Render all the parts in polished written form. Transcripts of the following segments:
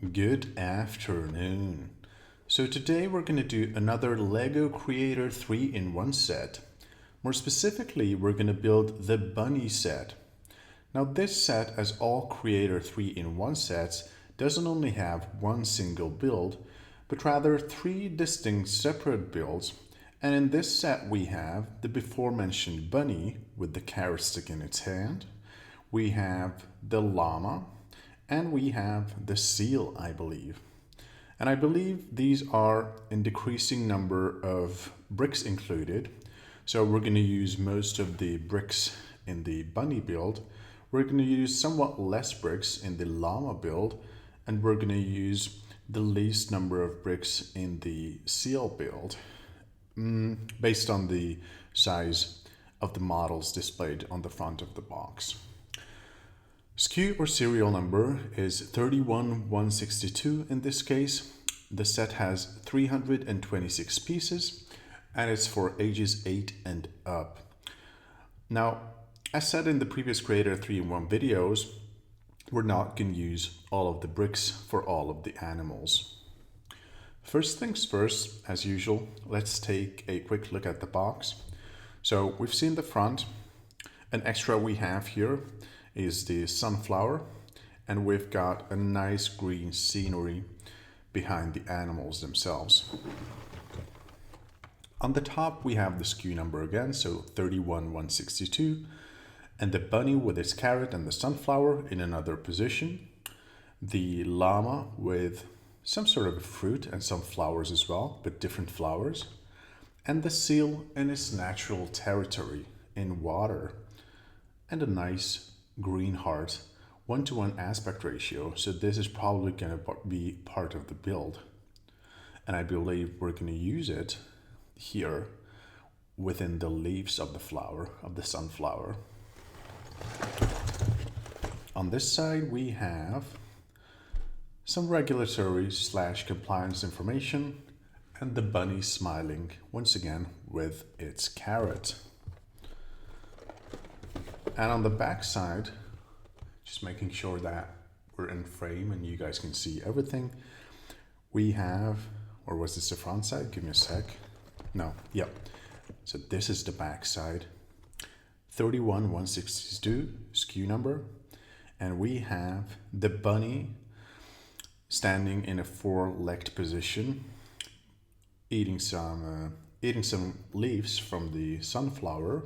Good afternoon. So today we're going to do another Lego Creator 3-in-1 set. More specifically, we're going to build the bunny set. Now this set, as all Creator 3-in-1 sets, doesn't only have one single build, but rather three distinct separate builds. And in this set we have the before mentioned bunny with the carrot stick in its hand. We have the llama, and we have the seal, I believe. And I believe these are in decreasing number of bricks included. So we're going to use most of the bricks in the bunny build. We're going to use somewhat less bricks in the llama build. And we're going to use the least number of bricks in the seal build, based on the size of the models displayed on the front of the box. SKU or serial number is 31162 in this case. The set has 326 pieces and it's for ages 8 and up. Now, as said in the previous Creator 3-in-1 videos, we're not going to use all of the bricks for all of the animals. First things first, as usual, let's take a quick look at the box. So we've seen the front. An extra we have here is the sunflower, and we've got a nice green scenery behind the animals themselves. On the top we have the SKU number again, so 31162, and the bunny with its carrot and the sunflower in another position, the llama with some sort of a fruit and some flowers as well, but different flowers, and the seal in its natural territory in water, and a nice green heart 1-to-1 aspect ratio. So this is probably going to be part of the build, and I believe we're going to use it here within the leaves of the flower of the sunflower. On this side we have some regulatory / compliance information and the bunny smiling once again with its carrot. And on the back side, just making sure that we're in frame and you guys can see everything, we have, or was this the front side? Give me a sec. No, yep. So this is the back side. 31162 SKU number. And we have the bunny standing in a 4-legged position, eating some leaves from the sunflower.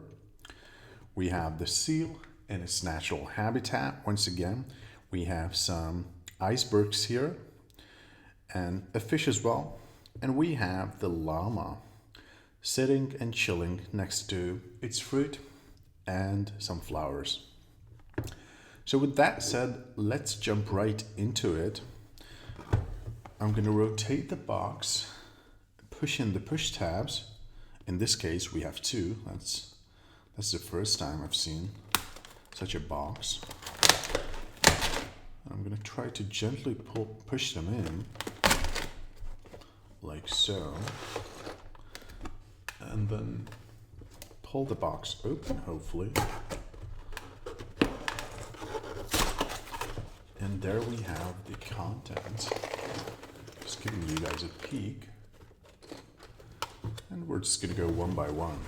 We have the seal in its natural habitat. Once again, we have some icebergs here and a fish as well. And we have the llama sitting and chilling next to its fruit and some flowers. So with that said, let's jump right into it. I'm going to rotate the box, push in the push tabs. In this case, we have two. That's the first time I've seen such a box. I'm going to try to gently push them in, like so, and then pull the box open, hopefully. And there we have the contents. Just giving you guys a peek. And we're just going to go one by one.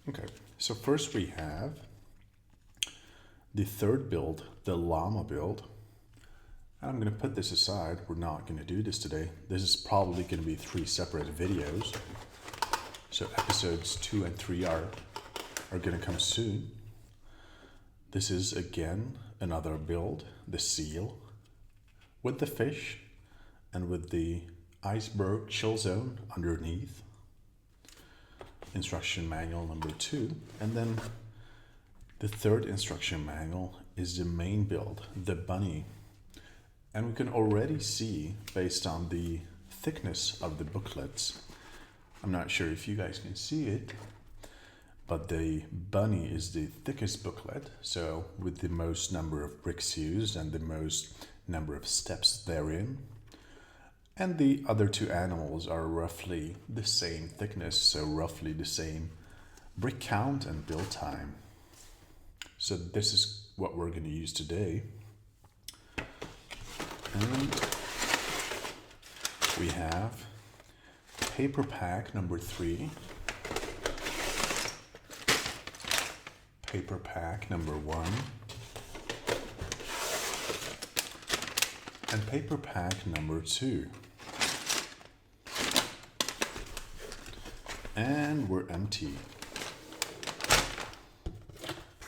Okay, so first we have the third build, the llama build. I'm going to put this aside. We're not going to do this today. This is probably going to be 3 separate videos. So episodes 2 and 3 are going to come soon. This is again another build, the seal, with the fish and with the iceberg chill zone underneath. Instruction manual number 2, and then the third instruction manual is the main build, the bunny. And we can already see, based on the thickness of the booklets, I'm not sure if you guys can see it, but the bunny is the thickest booklet, so with the most number of bricks used and the most number of steps therein. And the other two animals are roughly the same thickness, so roughly the same brick count and build time. So this is what we're going to use today. And we have paper pack number 3, paper pack number 1, and paper pack number 2. And we're empty.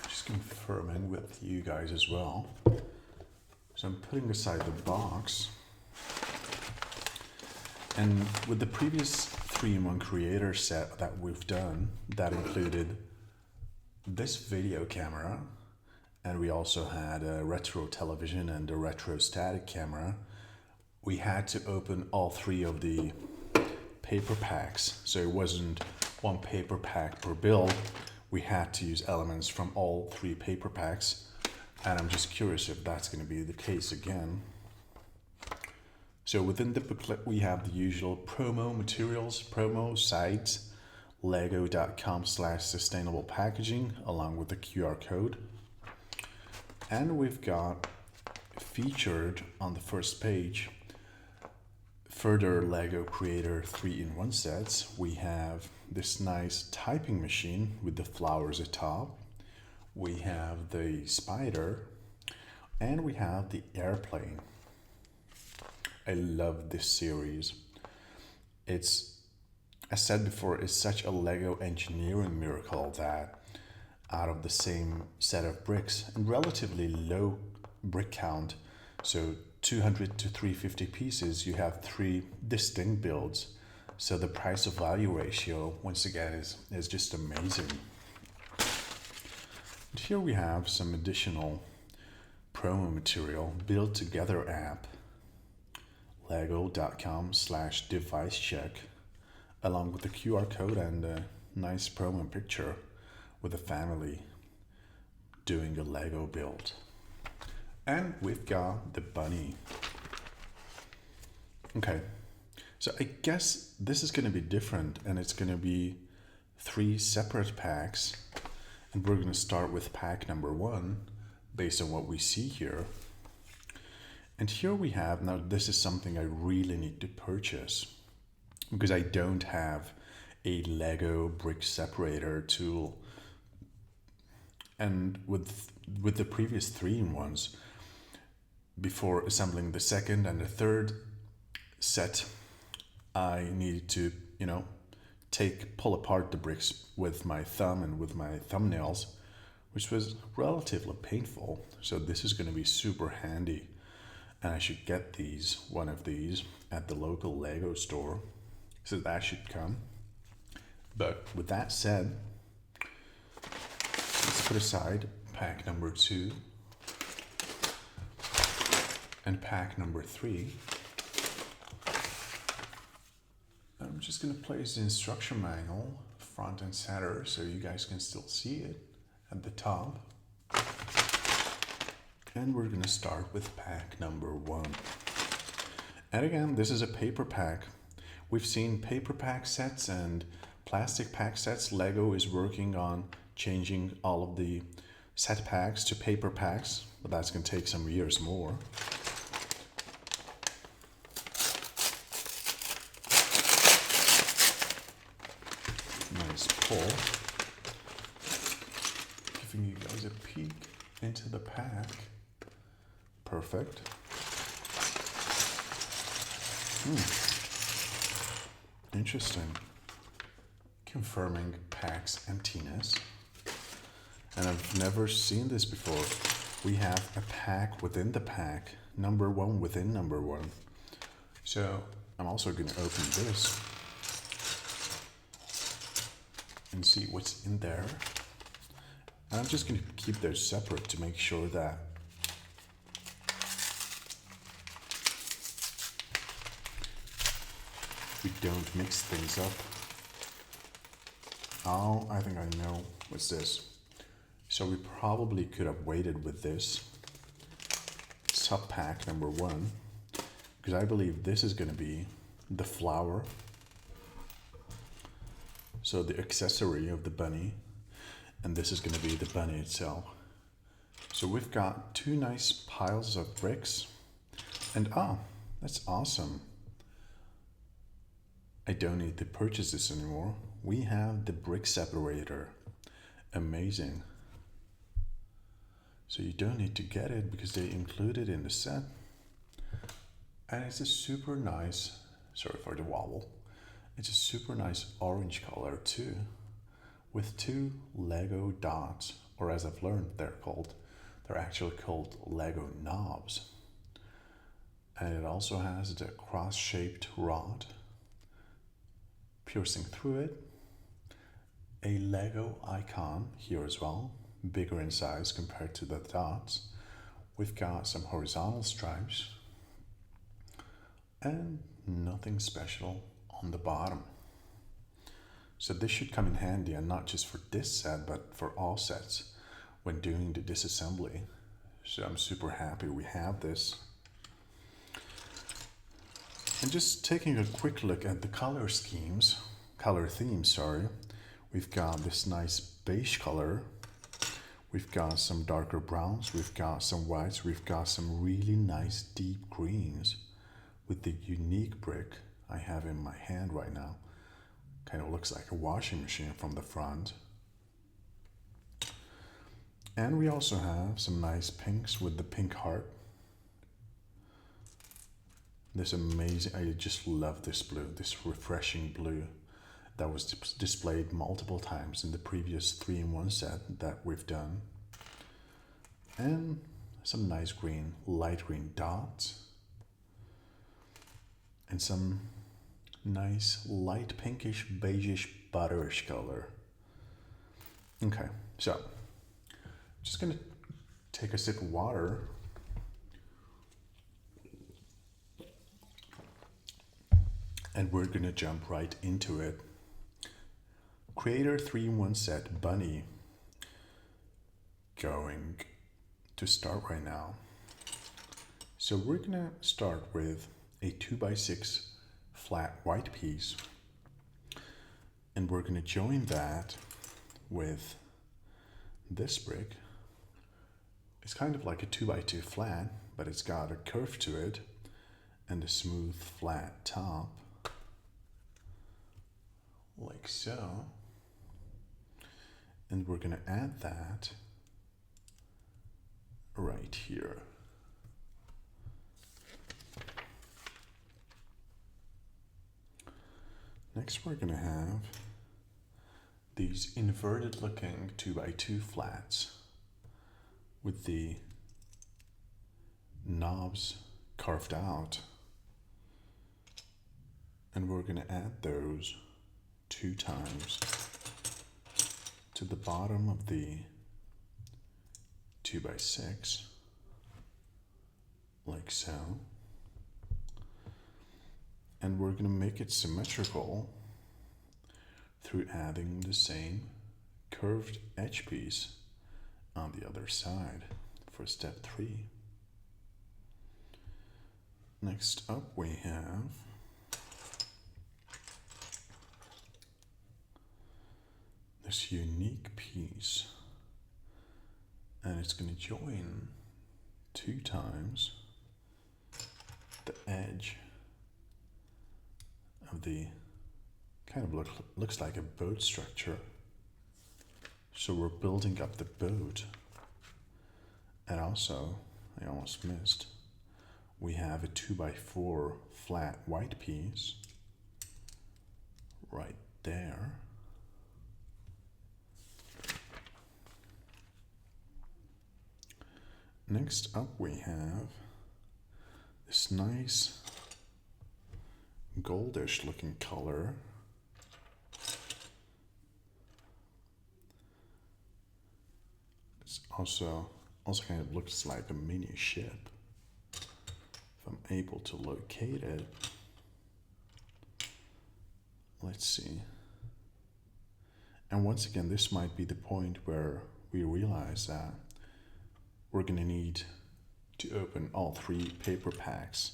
Just confirming with you guys as well. So I'm putting aside the box. And with the previous 3-in-1 creator set that we've done, that included this video camera, and we also had a retro television and a retro static camera. We had to open all 3 of the paper packs, so it wasn't one paper pack per build. We had to use elements from all 3 paper packs, and I'm just curious if that's going to be the case again. So within the booklet we have the usual promo materials, promo sites, lego.com/sustainable packaging along with the QR code. And we've got featured on the first page further Lego Creator 3-in-1 sets. We have this nice typing machine with the flowers atop. We have the spider, and we have the airplane. I love this series. It's, as said before, it's such a Lego engineering miracle that out of the same set of bricks and relatively low brick count, so 200 to 350 pieces, you have 3 distinct builds. So the price of value ratio, once again, is just amazing. And here we have some additional promo material, Build Together app, lego.com/device check, along with the QR code and a nice promo picture with a family doing a Lego build. And we've got the bunny. Okay, so I guess this is going to be different, and it's going to be 3 separate packs, and we're going to start with pack number 1 based on what we see here. And here we have, now this is something I really need to purchase because I don't have a Lego brick separator tool. And with the previous 3-in-1s, before assembling the second and the third set, I needed to, pull apart the bricks with my thumb and with my thumbnails, which was relatively painful. So this is going to be super handy. And I should get one of these at the local Lego store. So that should come. But with that said, let's put aside pack number 2 and pack number 3. I'm just going to place the instruction manual front and center so you guys can still see it at the top. And we're going to start with pack number 1. And again, this is a paper pack. We've seen paper pack sets and plastic pack sets. Lego is working on changing all of the set packs to paper packs, but that's going to take some years more. Nice pull. Giving you guys a peek into the pack. Perfect. Interesting. Confirming pack's emptiness. And I've never seen this before. We have a pack within the pack, number 1 within number 1. So I'm also going to open this and see what's in there. And I'm just going to keep those separate to make sure that we don't mix things up. Oh, I think I know. What's this? So we probably could have waited with this sub pack number 1, because I believe this is going to be the flower. So the accessory of the bunny, and this is going to be the bunny itself. So we've got 2 nice piles of bricks. And that's awesome. I don't need to purchase this anymore. We have the brick separator. Amazing. So you don't need to get it because they include it in the set. And it's a super nice, sorry for the wobble, it's a super nice orange color too, with two Lego dots, or as I've learned they're actually called Lego knobs. And it also has the cross-shaped rod piercing through it, a Lego icon here as well, bigger in size compared to the dots. We've got some horizontal stripes and nothing special on the bottom. So this should come in handy, and not just for this set but for all sets when doing the disassembly. So I'm super happy we have this. And just taking a quick look at the color themes, we've got this nice beige color, we've got some darker browns, we've got some whites, we've got some really nice deep greens with the unique brick I have in my hand right now. Kind of looks like a washing machine from the front. And we also have some nice pinks with the pink heart. This amazing, I just love this blue, this refreshing blue that was displayed multiple times in the previous 3-in-1 set that we've done. And some nice green, light green dots. And some nice light pinkish, beigeish, butterish color. Okay, so just gonna take a sip of water. And we're gonna jump right into it. Creator 3-in-1 set bunny. Going to start right now. So we're gonna start with a 2x6 flat white piece, and we're gonna join that with this brick. It's kind of like a 2x2 flat, but it's got a curve to it and a smooth flat top, like so. And we're gonna add that right here. Next, we're gonna have these inverted looking 2x2 flats with the knobs carved out. And we're gonna add those 2 times to the bottom of the 2x6, like so. And we're going to make it symmetrical through adding the same curved edge piece on the other side for step 3. Next up we have this unique piece, and it's going to join 2 times the edge of the kind of looks like a boat structure. So we're building up the boat. And also, I almost missed, we have a 2x4 flat white piece right there. Next up we have this nice goldish looking color. It's also kind of looks like a mini ship, if I'm able to locate it. Let's see. And once again, this might be the point where we realize that we're gonna need to open all 3 paper packs,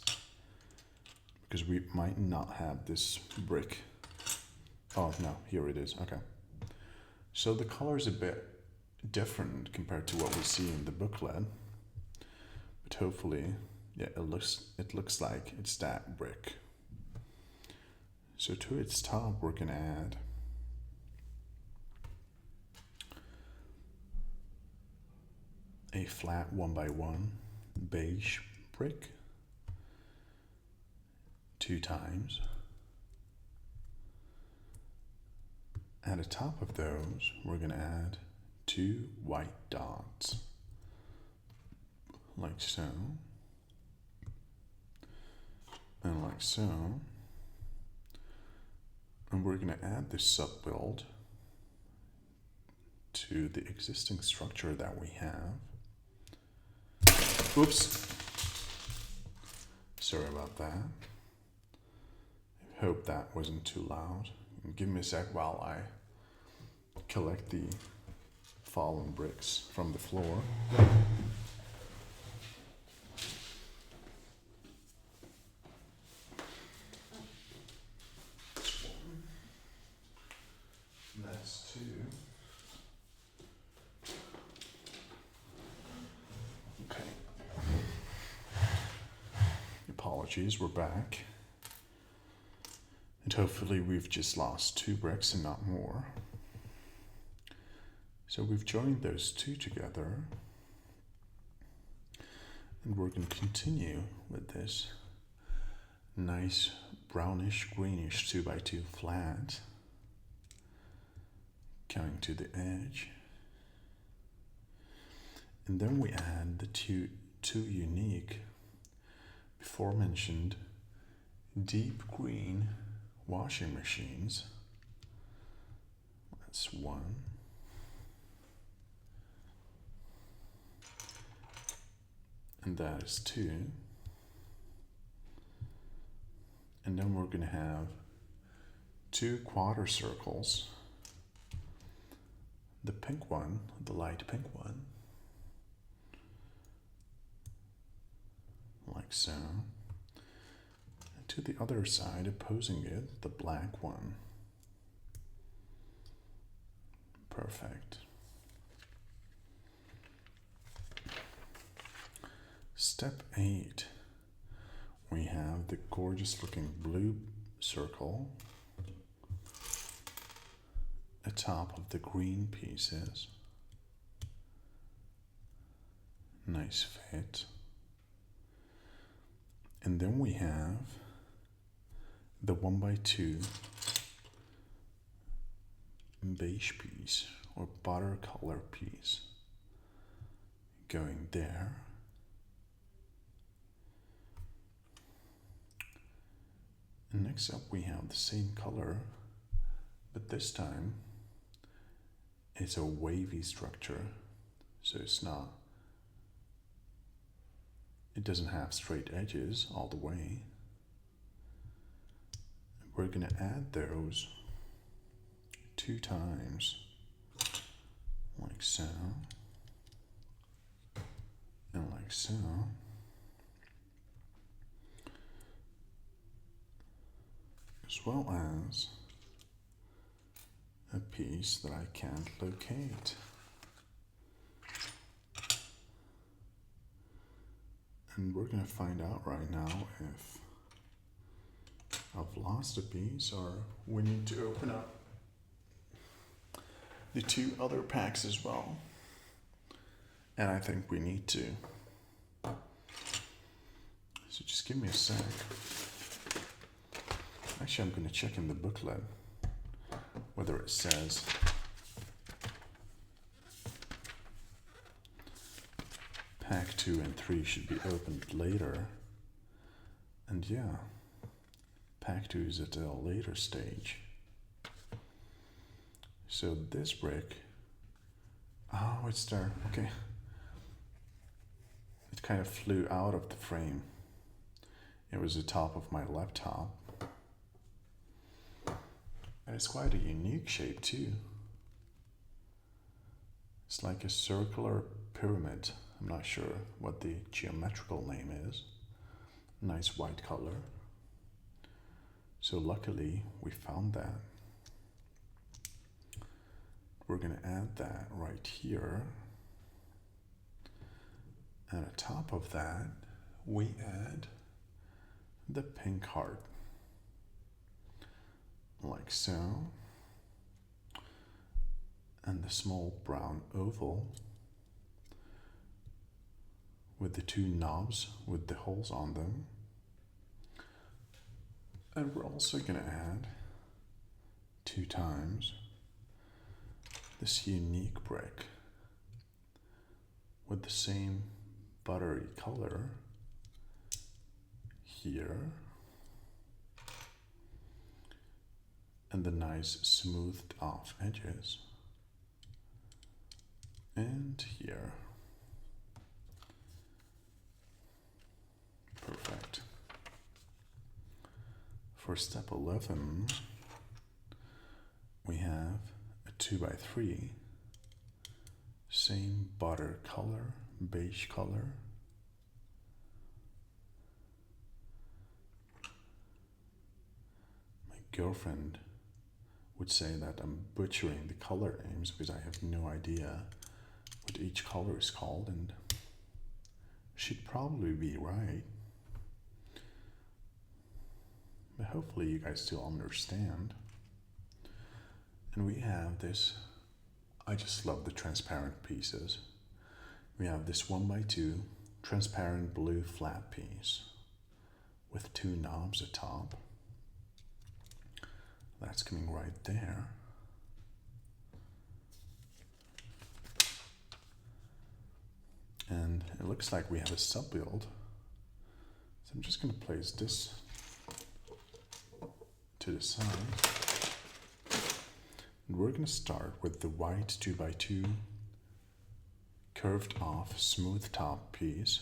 because we might not have this brick. Oh no, here it is. Okay. So the color is a bit different compared to what we see in the booklet, but hopefully Yeah, it looks like it's that brick. So to its top, we're gonna add a flat 1x1 beige brick 2 times. At the top of those, we're gonna add 2 white dots, like so, and like so. And we're going to add this sub-build to the existing structure that we have. Oops. Sorry about that. I hope that wasn't too loud. Give me a sec while I collect the fallen bricks from the floor. That's 2. Okay. Apologies, we're back. And hopefully we've just lost 2 bricks and not more. So we've joined those 2 together. And we're going to continue with this nice brownish greenish 2x2 flat coming to the edge. And then we add the two unique before mentioned deep green washing machines. That's 1. And that is 2. And then we're going to have 2 quarter circles. The pink one, the light pink one, like so. And to the other side, opposing it, the black one. Perfect. Step 8. We have the gorgeous looking blue circle atop of the green pieces. Nice fit. And then we have the 1x2 beige piece or butter color piece going there. And next up we have the same color, but this time it's a wavy structure, so it doesn't have straight edges all the way. We're going to add those 2 times, like so, and like so. As well as a piece that I can't locate. And we're going to find out right now if I've lost a piece or we need to open up the 2 other packs as well. And I think we need to. So just give me a sec. Actually, I'm going to check in the booklet whether it says pack 2 and 3 should be opened later. And yeah, pack 2 is at a later stage. So this brick, oh, it's there, okay. It kind of flew out of the frame. It was the top of my laptop. And it's quite a unique shape too. It's like a circular pyramid. I'm not sure what the geometrical name is. Nice white color. So luckily we found that. We're going to add that right here. And on top of that, we add the pink heart, like so, and the small brown oval with the two knobs with the holes on them. And we're also going to add 2 times this unique brick with the same buttery color here and the nice smoothed off edges, and here. Perfect. For step 11, we have a 2x3, same butter color, beige color. My girlfriend would say that I'm butchering the color names because I have no idea what each color is called, and she'd probably be right. But hopefully you guys still understand. And we have this, I just love the transparent pieces. We have this 1x2 transparent blue flat piece with 2 knobs atop. That's coming right there. And it looks like we have a sub-build. So I'm just going to place this to the side. And we're going to start with the white 2x2 curved off smooth top piece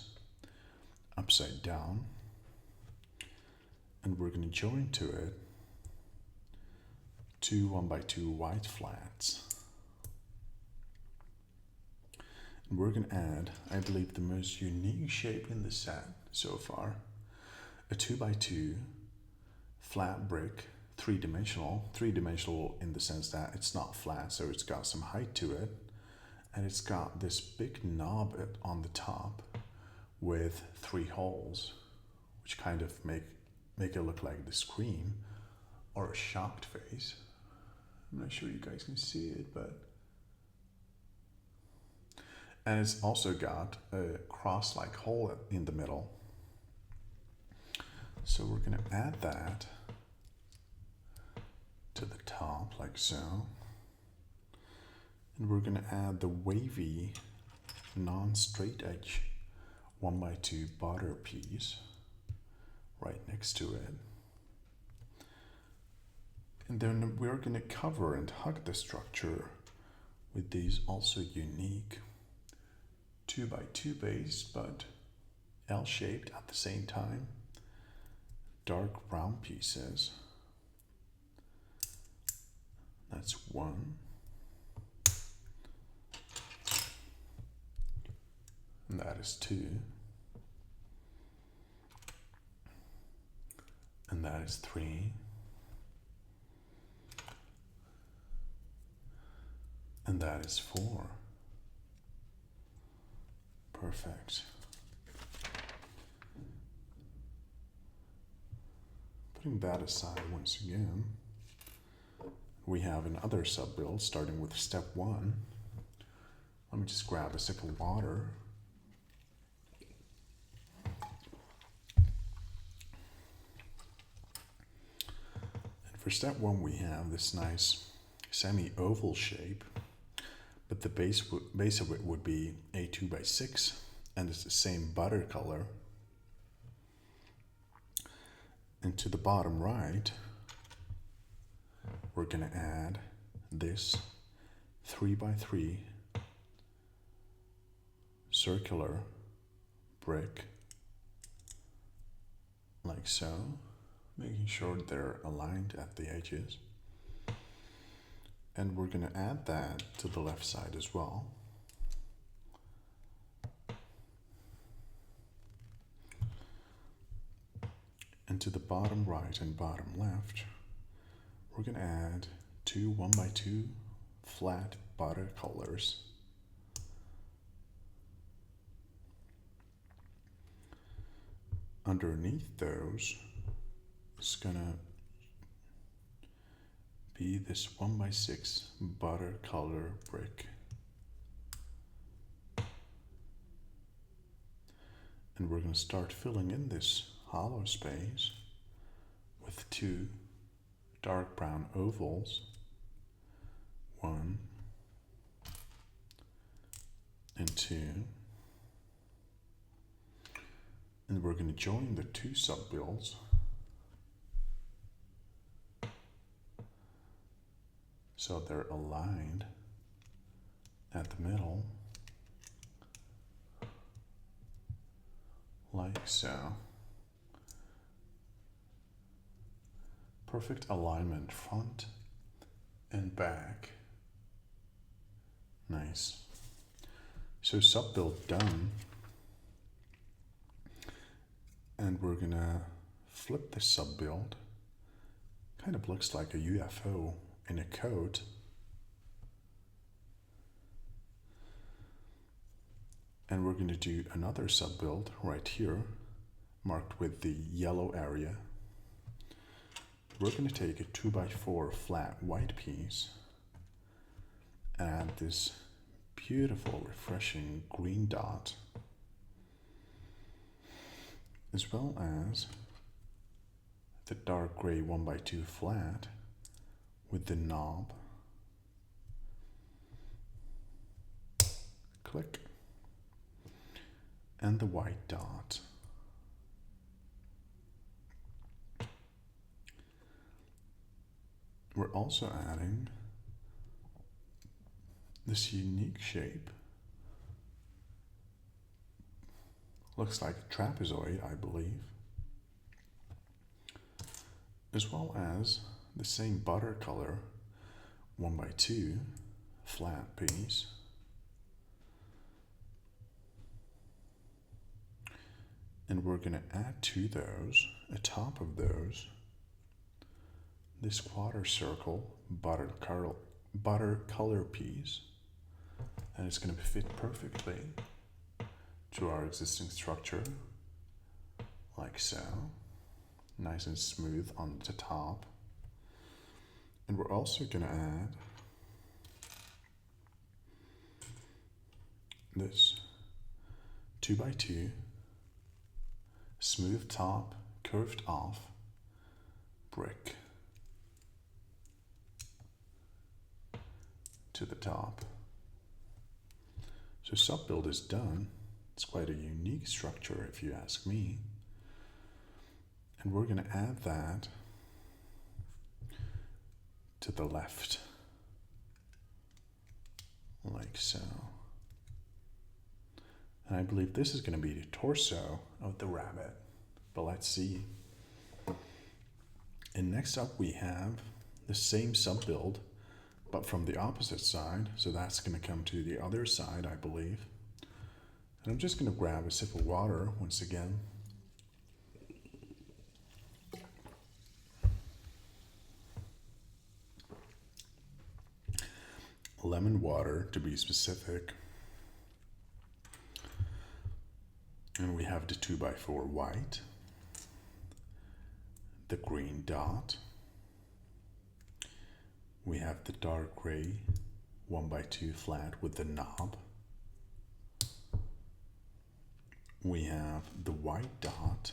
upside down. And we're going to join to it 2 1x2 white flats. And we're going to add, I believe, the most unique shape in the set so far, a 2x2 flat brick, three-dimensional in the sense that it's not flat, so it's got some height to it, and it's got this big knob on the top with 3 holes, which kind of make it look like the scream or a shocked face. I'm not sure you guys can see it, but... And it's also got a cross-like hole in the middle. So we're going to add that to the top, like so. And we're going to add the wavy, non-straight edge 1x2 butter piece right next to it. And then we're going to cover and hug the structure with these also unique 2x2 base, but L-shaped at the same time, dark brown pieces. That's 1. And that is 2. And that is 3. And that is 4. Perfect. Putting that aside once again, we have another sub-build starting with step 1. Let me just grab a sip of water. And for step 1, we have this nice semi-oval shape, but the base of it would be a 2x6, and it's the same butter color. And to the bottom right, we're going to add this 3x3 circular brick, like so, making sure they're aligned at the edges. And we're going to add that to the left side as well. And to the bottom right and bottom left, we're going to add 2 1x2 flat butter colors. . underneath those is gonna be this 1x6 butter color brick. And we're going to start filling in this hollow space with 2 dark brown ovals, 1 and 2. And we're going to join the 2 sub-builds so they're aligned at the middle, like so. Perfect alignment front and back. Nice. So sub-build done. And we're gonna flip the sub-build. Kind of looks like a UFO in a coat. And we're going to do another sub-build right here, marked with the yellow area. We're going to take a 2x4 flat white piece and add this beautiful, refreshing green dot, as well as the dark gray 1x2 flat with the knob. Click. And the white dot. We're also adding this unique shape. Looks like a trapezoid, I believe. As well as the same butter color 1x2 flat piece. And we're going to add to those, atop of those, this quarter circle butter color piece. And it's going to fit perfectly to our existing structure, like so. Nice and smooth on the top. And we're also going to add this 2x2 smooth top, curved off brick to the top. So sub-build is done. It's quite a unique structure if you ask me. And we're going to add that to the left, like so. And I believe this is going to be the torso of the rabbit, but let's see. And next up we have the same sub-build, but from the opposite side. So that's going to come to the other side, I believe. And I'm just going to grab a sip of water once again. Lemon water, to be specific. And we have the 2x4 white, the green dot. We have the dark gray 1x2 flat with the knob. We have the white dot.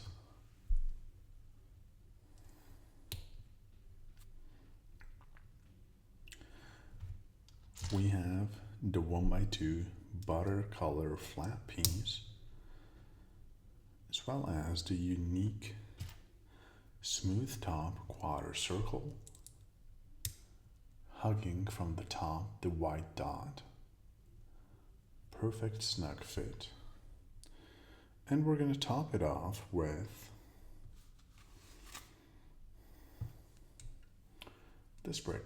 We have the 1x2 butter color flat piece, as well as the unique smooth top quarter circle, hugging from the top the white dot. Perfect snug fit. And we're going to top it off with this brick.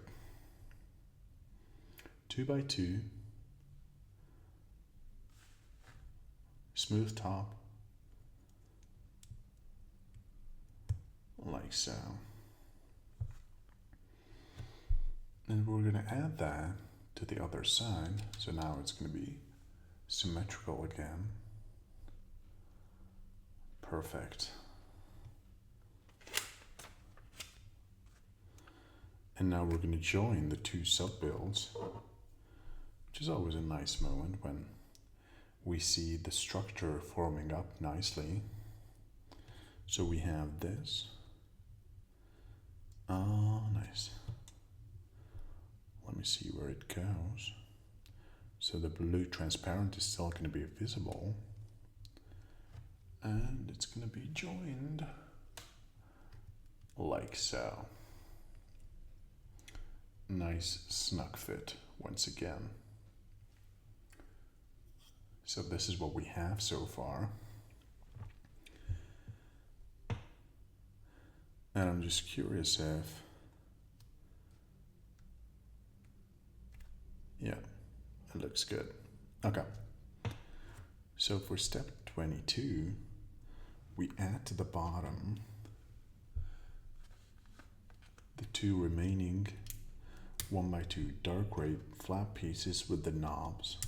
2x2 smooth top, like so. And we're going to add that to the other side, so now it's going to be symmetrical again. Perfect. And now we're going to join the two sub-builds, which is always a nice moment when we see the structure forming up nicely. So we have this. Oh, nice. Let me see where it goes. So the blue transparent is still going to be visible. And it's going to be joined like so. Nice snug fit once again. So this is what we have so far. And I'm just curious if, yeah, it looks good. Okay. So for step 22, we add to the bottom the two remaining 1x2 dark gray flat pieces with the knobs,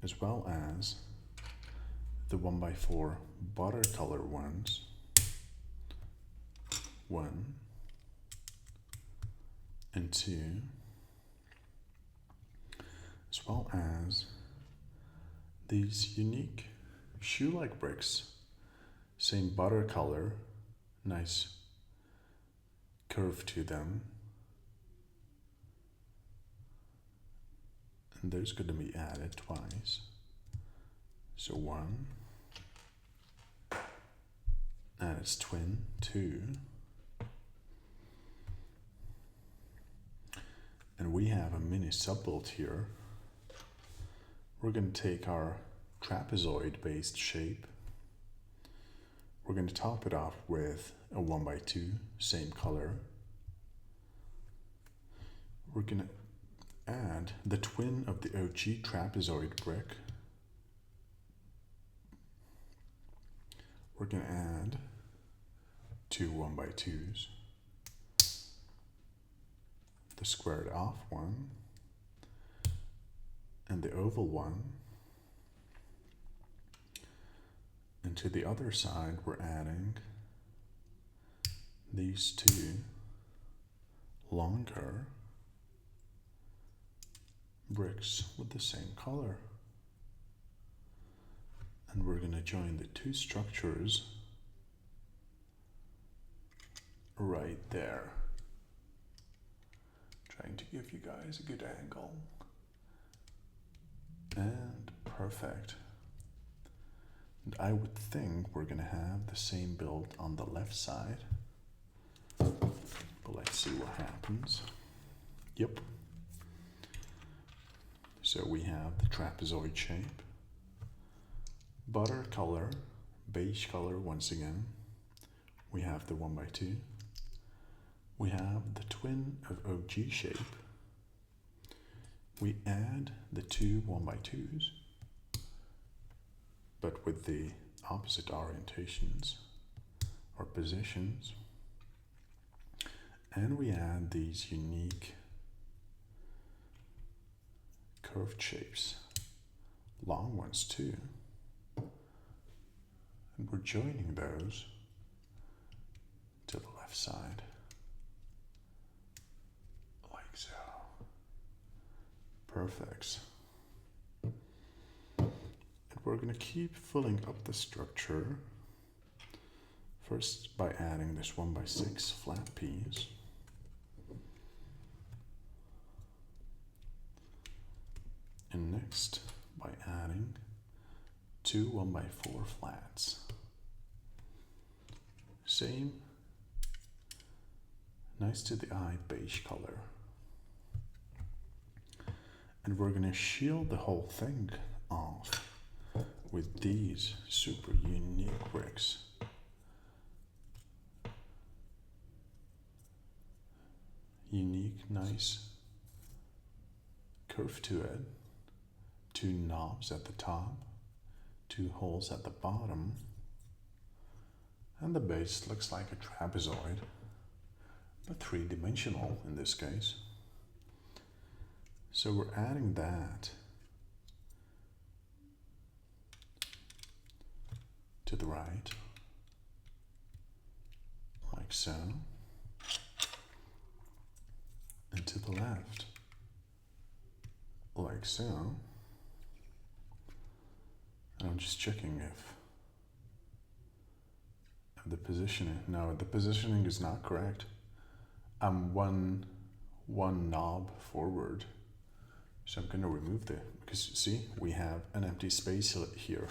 as well as the 1x4 butter color ones. 1 and 2, as well as these unique shoe-like bricks, same butter color, nice curve to them, and those going to be added twice. So 1, and its twin 2, and we have a mini sub-build here. We're going to take our trapezoid based shape. We're going to top it off with a 1x2, same color. We're going to add the twin of the OG trapezoid brick. We're going to add two 1x2s, the squared off one and the oval one, and to the other side we're adding these two longer bricks with the same color, and we're going to join the two structures right there, trying to give you guys a good angle. And perfect. And I would think we're gonna have the same build on the left side, but let's see what happens. Yep. So we have the trapezoid shape, butter color, beige color once again. We have the 1x2. We have the twin of OG shape. We add the two 1x2s, but with the opposite orientations or positions. And we add these unique curved shapes, long ones too. And we're joining those to the left side, like so. Perfect. And we're going to keep filling up the structure, first by adding this 1x6 flat piece. And next by adding two 1x4 flats. Same, nice to the eye beige color. And we're going to shield the whole thing off with these super unique bricks. Unique, nice curve to it. Two knobs at the top, two holes at the bottom. And the base looks like a trapezoid, but three-dimensional in this case. So we're adding that to the right, like so. and to the left, like so. And I'm just checking if the positioning, no, the positioning is not correct. I'm one knob forward. So I'm going to remove because see, we have an empty space here.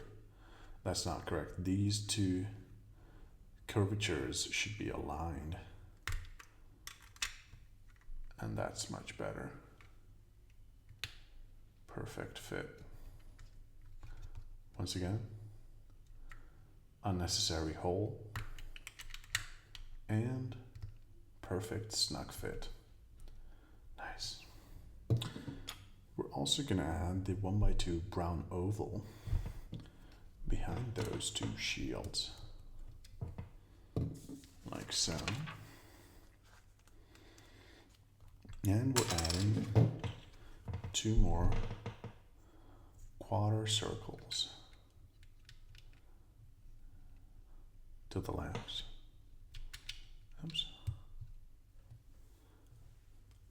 That's not correct. These two curvatures should be aligned. And that's much better. Perfect fit. Once again, unnecessary hole and perfect snug fit. Nice. We're also going to add the 1x2 brown oval behind those two shields, like so. And we're adding 2 more quarter circles to the left. Oops.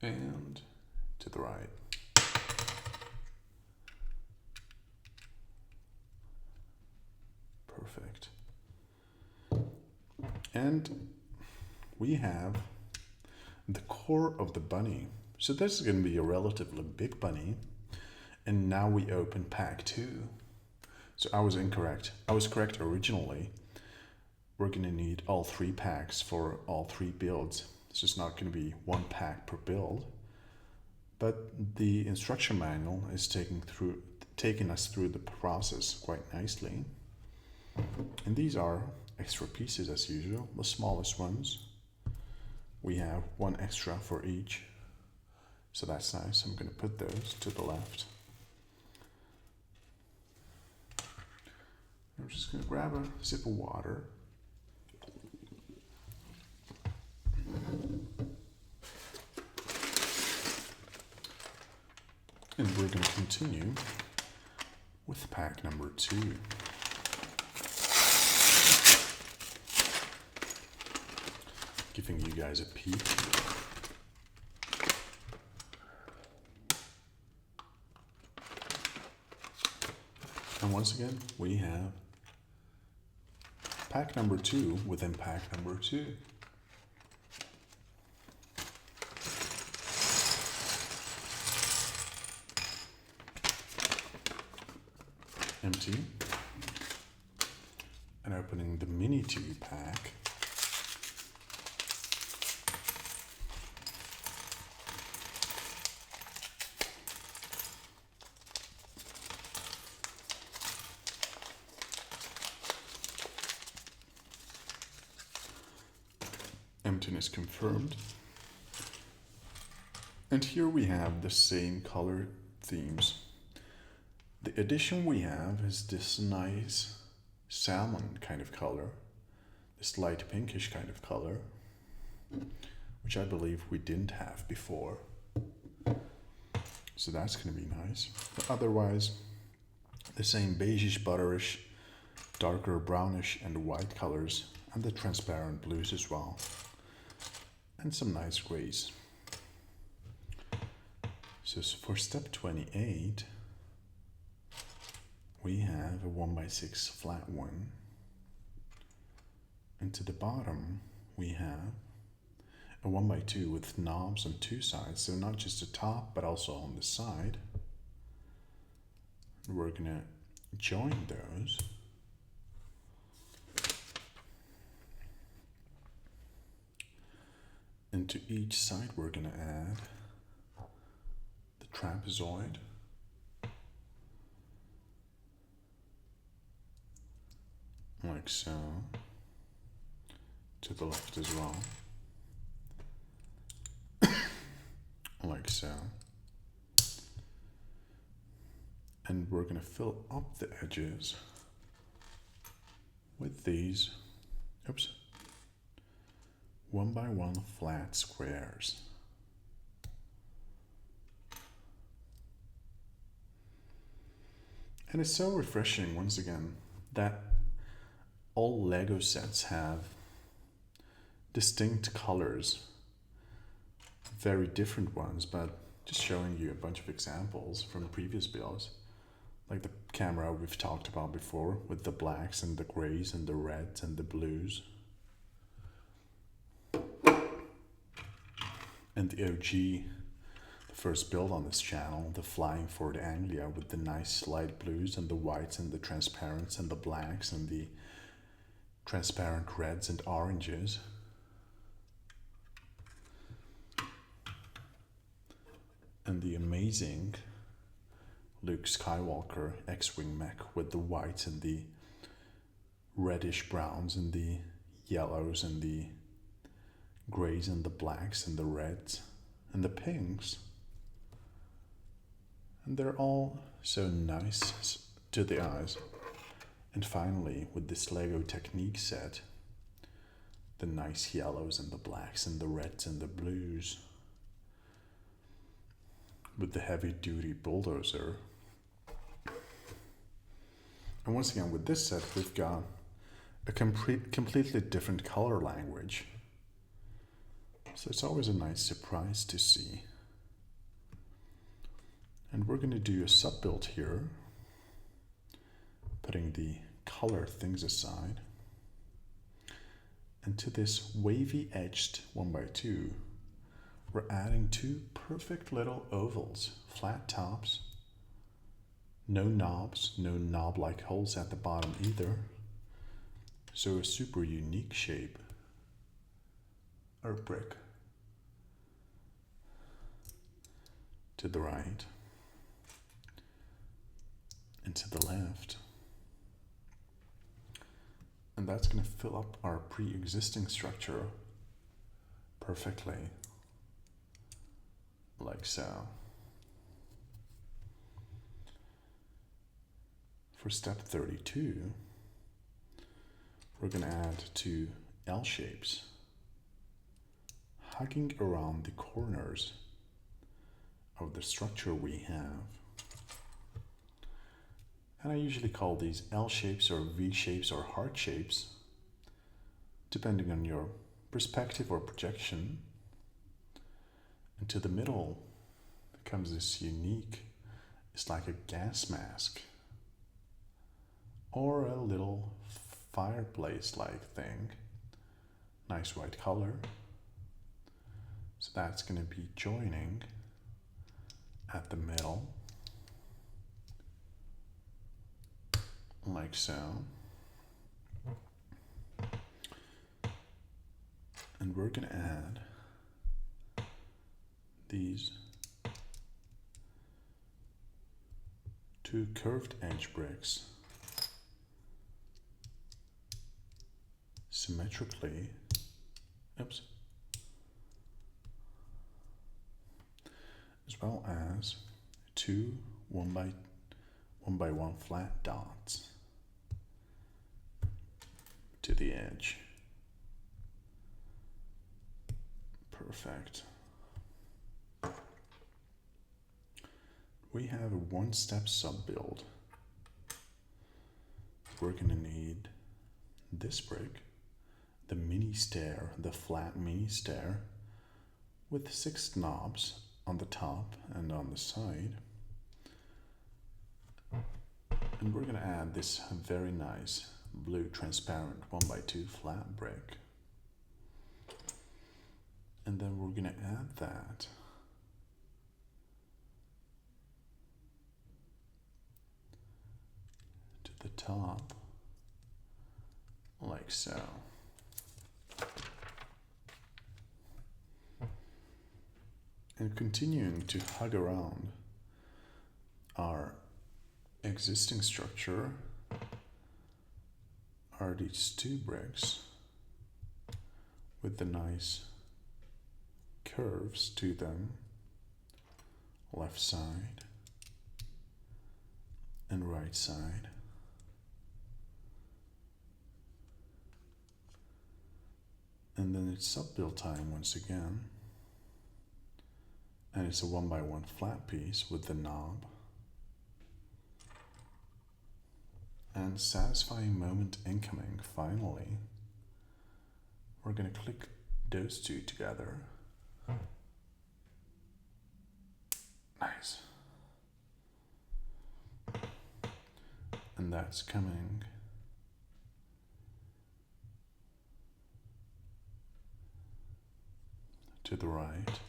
And to the right. Perfect. And we have the core of the bunny. So this is going to be a relatively big bunny. And now we open pack 2. So I was incorrect. I was correct originally. We're going to need all 3 packs for all 3 builds. It's just not going to be 1 pack per build. But the instruction manual is taking us through the process quite nicely. And these are extra pieces as usual, the smallest ones. We have 1 extra for each. So that's nice. I'm going to put those to the left. I'm just going to grab a sip of water. And we're going to continue with pack number 2. Giving you guys a peek. And once again, we have pack number 2 within pack number 2. Empty. And opening the mini 2 pack. Emptiness confirmed. And here we have the same color themes. The addition we have is this nice salmon kind of color, this light pinkish kind of color, which I believe we didn't have before. So that's going to be nice. But otherwise, the same beigeish, butterish, darker brownish and white colors, and the transparent blues as well. And some nice grays. So for step 28, we have a 1x6 flat one. And to the bottom, we have a 1x2 with knobs on 2 sides. So not just the top, but also on the side. We're gonna join those. And to each side, we're gonna add the trapezoid. Like so. To the left as well. Like so. And we're going to fill up the edges with these, 1x1 flat squares. And it's so refreshing once again that all Lego sets have distinct colors, very different ones, but just showing you a bunch of examples from previous builds. Like the camera we've talked about before with the blacks and the grays and the reds and the blues. And the OG, the first build on this channel, the Flying Ford Anglia with the nice light blues and the whites and the transparents and the blacks and the transparent reds and oranges. And the amazing Luke Skywalker X-Wing mech with the whites and the reddish browns and the yellows and the grays and the blacks and the reds and the pinks. And they're all so nice to the eyes. And finally, with this Lego Technique set, the nice yellows and the blacks and the reds and the blues. With the heavy-duty bulldozer. And once again, with this set, we've got a completely different color language. So it's always a nice surprise to see. And we're going to do a sub-build here, putting the color things aside. And to this wavy-edged 1x2, we're adding two perfect little ovals, flat tops, no knobs, no knob-like holes at the bottom either. So a super unique shape, or brick. To the right, and to the left. And that's going to fill up our pre-existing structure perfectly. Like so. For step 32, we're going to add two L shapes, hugging around the corners of the structure we have. And I usually call these L shapes or V shapes or heart shapes, depending on your perspective or projection. And to the middle comes this unique, it's like a gas mask or a little fireplace-like thing. Nice white color. So that's going to be joining at the middle, like so. And we're going to add these two curved edge bricks symmetrically, as well as two 1x1 flat dots to the edge. Perfect. We have a one-step sub-build. We're going to need this brick, the mini stair, the flat mini stair, with 6 knobs on the top and on the side. And we're going to add this very nice blue transparent 1x2 flat brick. And then we're going to add that to the top, like so. And continuing to hug around our existing structure are these 2 bricks with the nice curves to them, left side and right side. And then it's sub-build time once again. And it's a 1x1 flat piece with the knob. And satisfying moment incoming, finally. We're going to click those two together. Nice. And that's coming to the right,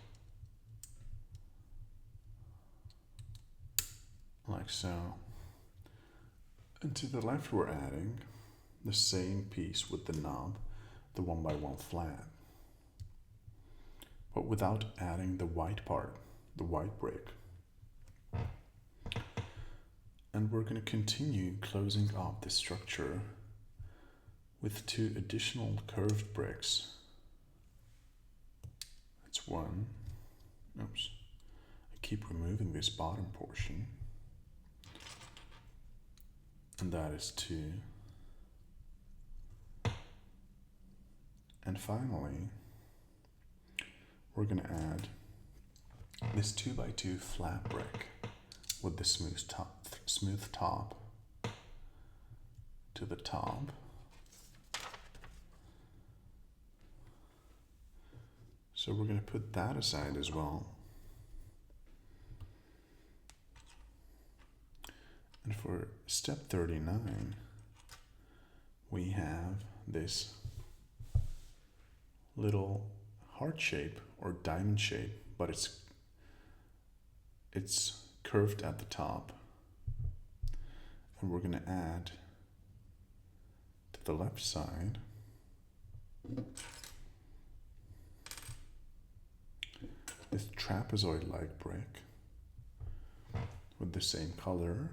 like so. And to the left we're adding the same piece with the knob, the 1x1 flat, but without adding the white part, the white brick. And we're going to continue closing off the structure with 2 additional curved bricks. That's 1. Oops. I keep removing this bottom portion. And that is 2. And finally, we're going to add this 2x2 flat brick with the smooth top to the top. So we're going to put that aside as well. And for step 39, we have this little heart shape or diamond shape, but it's curved at the top. And we're going to add to the left side this trapezoid-like brick with the same color.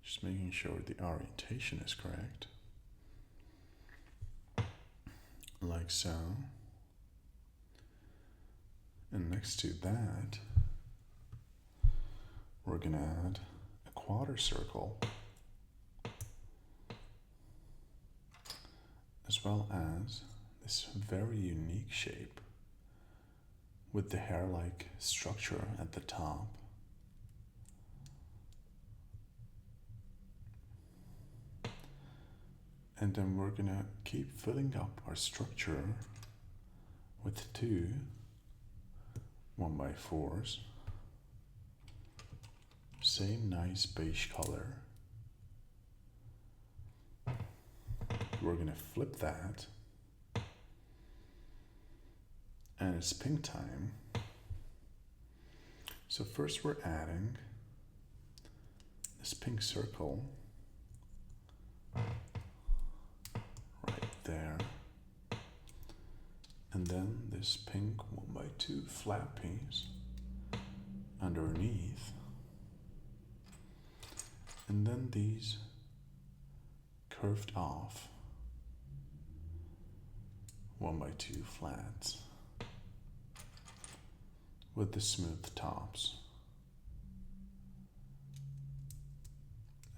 Just making sure the orientation is correct. Like so. And next to that, we're going to add a quarter circle, as well as this very unique shape with the hair-like structure at the top. And then we're going to keep filling up our structure with 2 1x4s. Same nice beige color. We're going to flip that. And it's pink time. So first we're adding this pink circle right there. And then this pink 1x2 flat piece underneath. And then these curved off 1x2 flats with the smooth tops.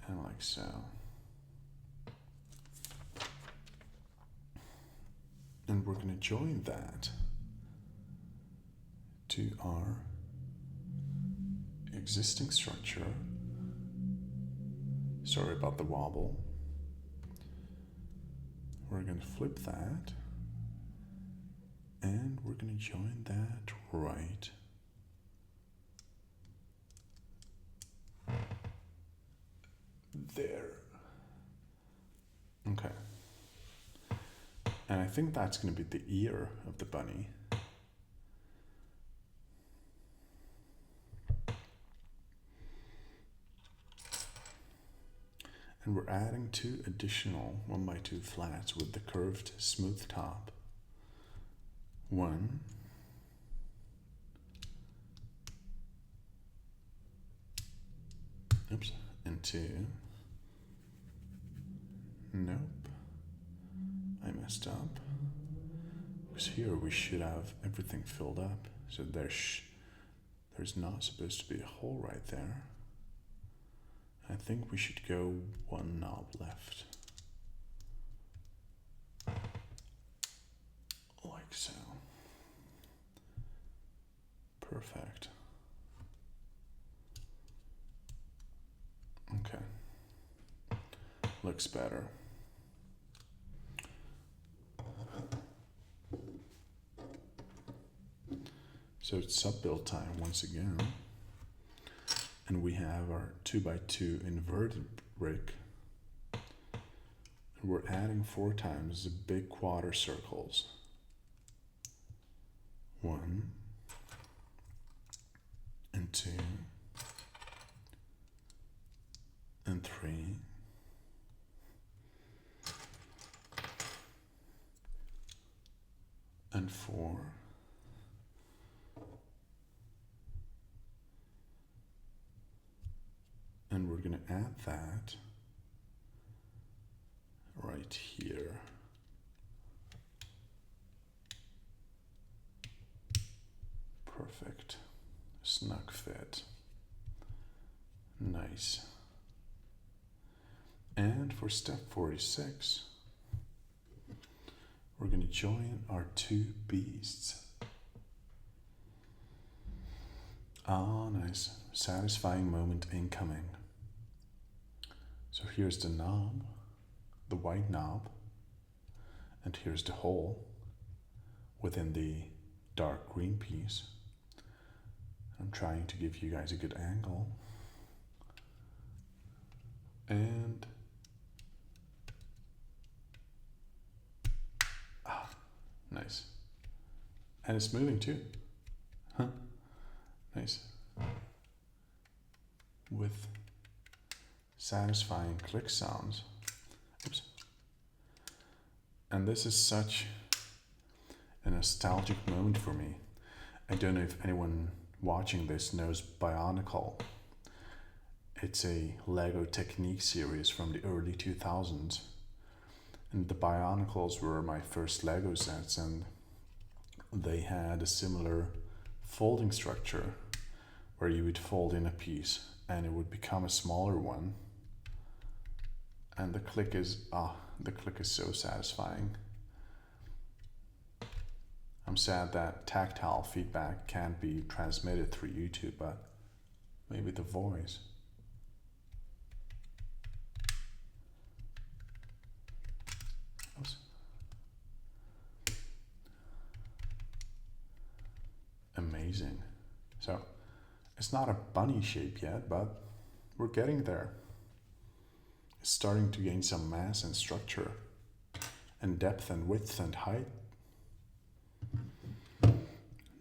And like so. And we're going to join that to our existing structure. Sorry about the wobble. We're going to flip that, and we're going to join that right there. Okay. And I think that's going to be the ear of the bunny. And we're adding 2 additional 1x2 flats with the curved smooth top. 1. Oops. And 2. Nope. I messed up. Because here we should have everything filled up. So there's not supposed to be a hole right there. I think we should go 1 knob left. Like so. Perfect. Okay. Looks better. So it's sub-build time once again. And we have our 2x2 inverted brick. And we're adding 4 times the big quarter circles. 1 and 2 and 3 and 4 and we're going to add that right here. Perfect. Snug fit. Nice. And for step 46, we're going to join our 2 beasts. Ah, nice. Satisfying moment incoming. So here's the knob, the white knob, and here's the hole within the dark green piece. I'm trying to give you guys a good angle. And nice. And it's moving too. Huh? Nice. With satisfying click sounds. Oops. And this is such a nostalgic moment for me. I don't know if anyone watching this knows Bionicle. It's a Lego Technique series from the early 2000s. And the Bionicles were my first Lego sets, and they had a similar folding structure where you would fold in a piece and it would become a smaller one. And the click is so satisfying. I'm sad that tactile feedback can't be transmitted through YouTube, but maybe the voice. Oops. Amazing. So it's not a bunny shape yet, but we're getting there. It's starting to gain some mass and structure and depth and width and height.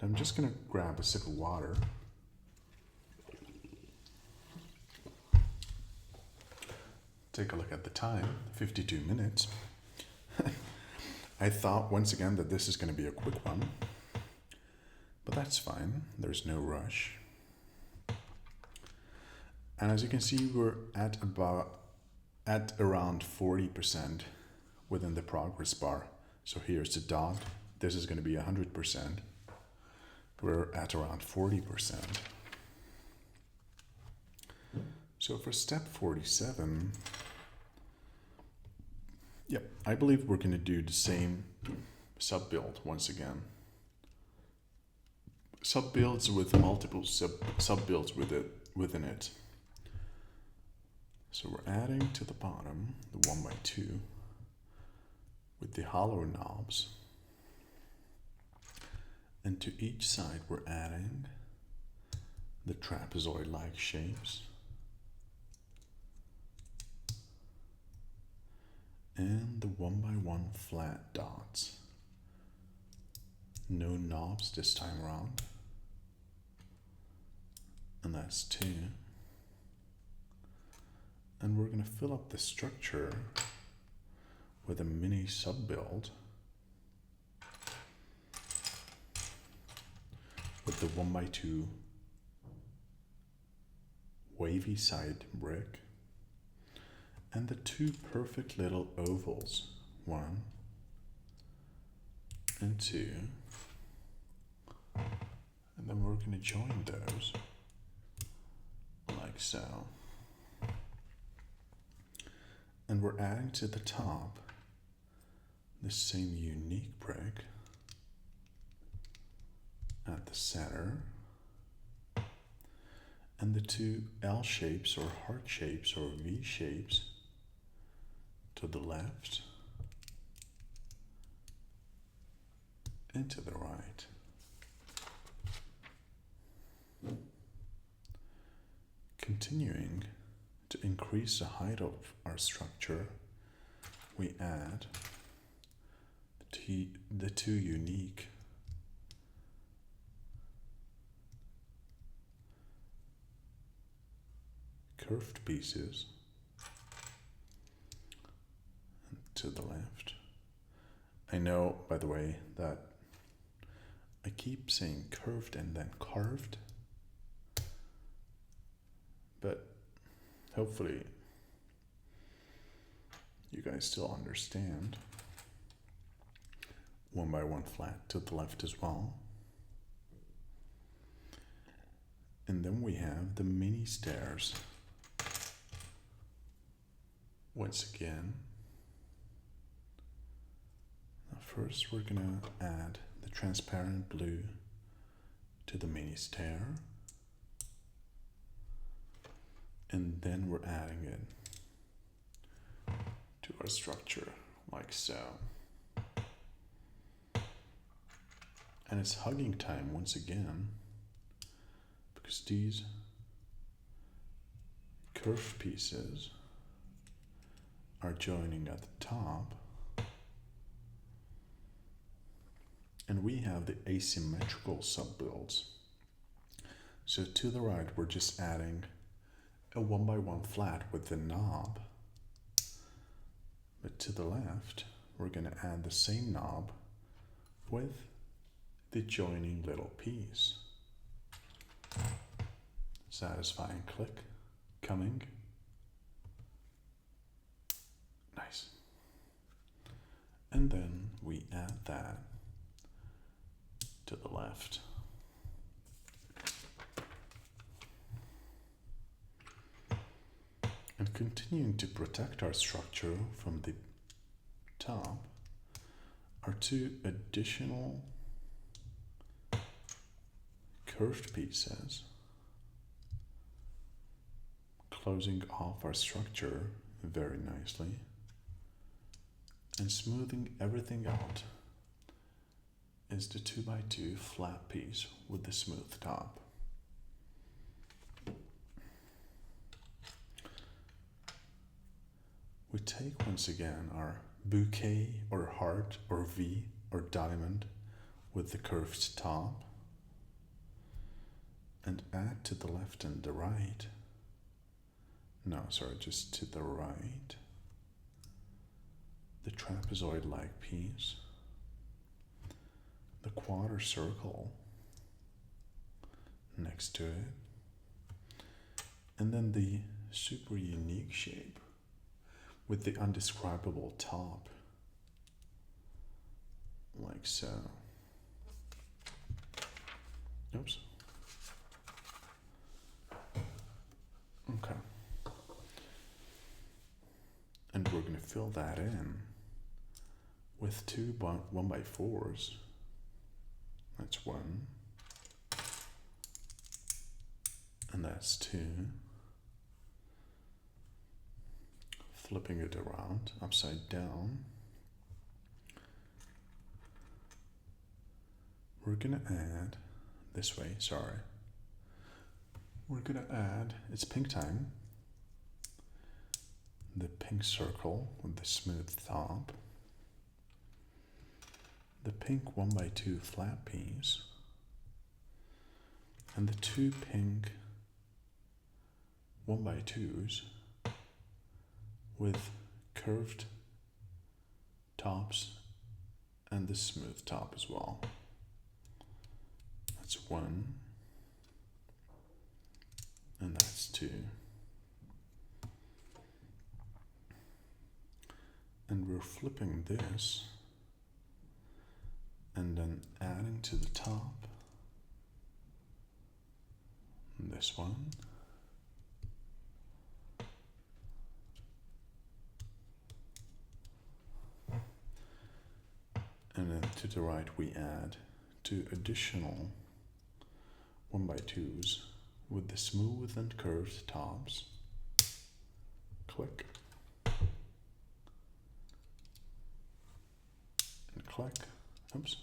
I'm just gonna grab a sip of water. Take a look at the time, 52 minutes. I thought once again that this is gonna be a quick one, but that's fine, there's no rush. And as you can see, we're at around 40% within the progress bar. So here's the dot, this is gonna be 100%. We're at around 40%. So for step 47, I believe we're going to do the same sub-build once again. Sub-builds with multiple sub-builds within it. So we're adding to the bottom the 1x2 with the hollow knobs. And to each side we're adding the trapezoid-like shapes and the 1x1 flat dots. No knobs this time around. And that's 2. And we're going to fill up the structure with a mini sub-build with the 1x2 wavy side brick and the 2 perfect little ovals, 1 and 2, and then we're going to join those like so. And we're adding to the top the same unique brick at the center, and the 2 L shapes or heart shapes or V shapes to the left and to the right. continuing to increase the height of our structure, we add the two unique curved pieces to the left. I know, by the way, that I keep saying curved and then carved, but hopefully you guys still understand. 1 by 1 flat to the left as well. And then we have the mini stairs. Once again, first we're gonna add the transparent blue to the mini stair, and then we're adding it to our structure like so. And it's hugging time once again, because these curved pieces are joining at the top, and we have the asymmetrical sub-builds. So to the right, we're just adding a 1 by 1 flat with the knob, but to the left, we're going to add the same knob with the joining little piece. Satisfying click coming. Nice. And then we add that to the left. And continuing to protect our structure from the top are two additional curved pieces, closing off our structure very nicely and smoothing everything out is the 2 by 2 flat piece with the smooth top. We take once again our bouquet or heart or V or diamond with the curved top and add to the left and the right. No, sorry, just to the right. The trapezoid-like piece, the quarter circle next to it, and then the super unique shape with the undescribable top, like so. Oops. Okay. And we're going to fill that in with two 1 by 4s. That's 1. And that's 2. Flipping it around, upside down. We're going to add, this way, sorry. We're going to add, it's pink time, the pink circle with the smooth top, the pink 1 by 2 flat piece, and the 2 pink 1 by 2s with curved tops and the smooth top as well. That's 1, and that's 2. And we're flipping this and then adding to the top this one, and then to the right we add 2 additional 1 by 2s with the smooth and curved tops. Click and click. Oops.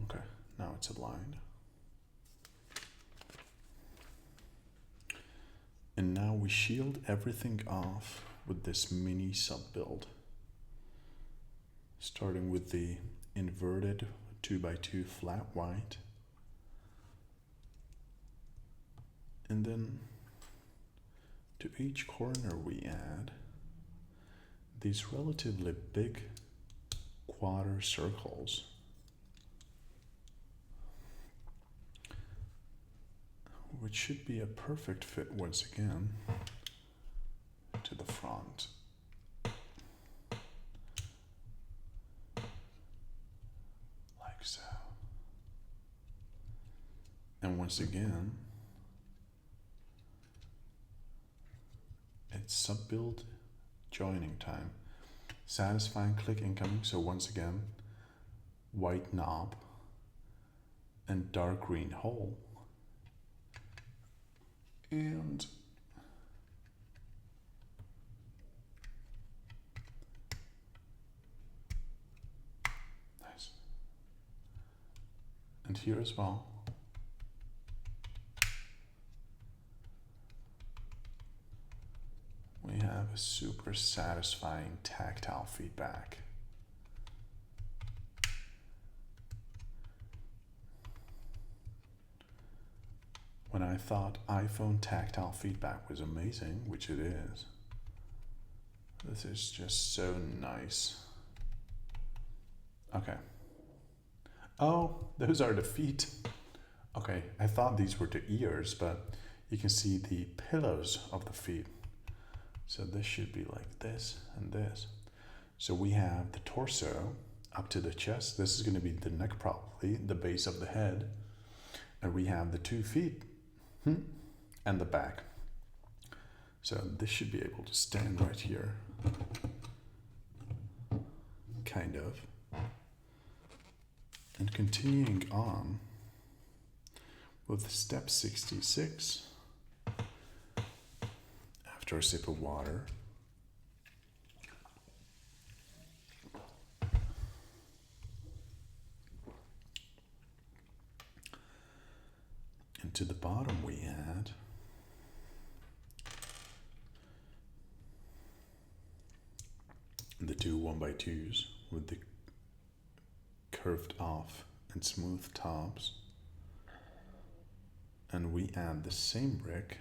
Okay, now it's aligned. And now we shield everything off with this mini sub-build. Starting with the inverted 2x2 flat white. And then to each corner we add these relatively big quarter circles. Which should be a perfect fit once again to the front. Like so. And once again, it's sub-build joining time. Satisfying click incoming, so once again, white knob and dark green hole. And nice. And here as well. We have a super satisfying tactile feedback. When I thought iPhone tactile feedback was amazing, which it is, this is just so nice. Okay. Oh, those are the feet. Okay, I thought these were the ears, but you can see the pillows of the feet. So this should be like this and this. So we have the torso up to the chest. This is going to be the neck, probably, the base of the head. And we have the 2 feet and the back. So this should be able to stand right here. Kind of. And continuing on with step 66. After a sip of water. And to the bottom we add the 2 1x2s with the curved off and smooth tops. And we add the same brick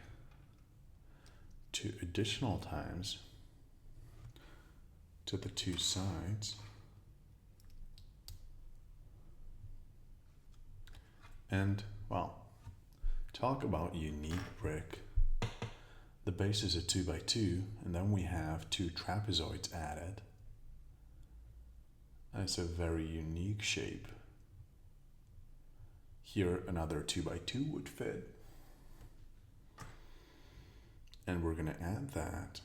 2 additional times to the 2 sides. And, well, talk about unique brick. The base is a 2x2, and then we have 2 trapezoids added. And it's a very unique shape. Here, another 2x2 would fit. And we're going to add that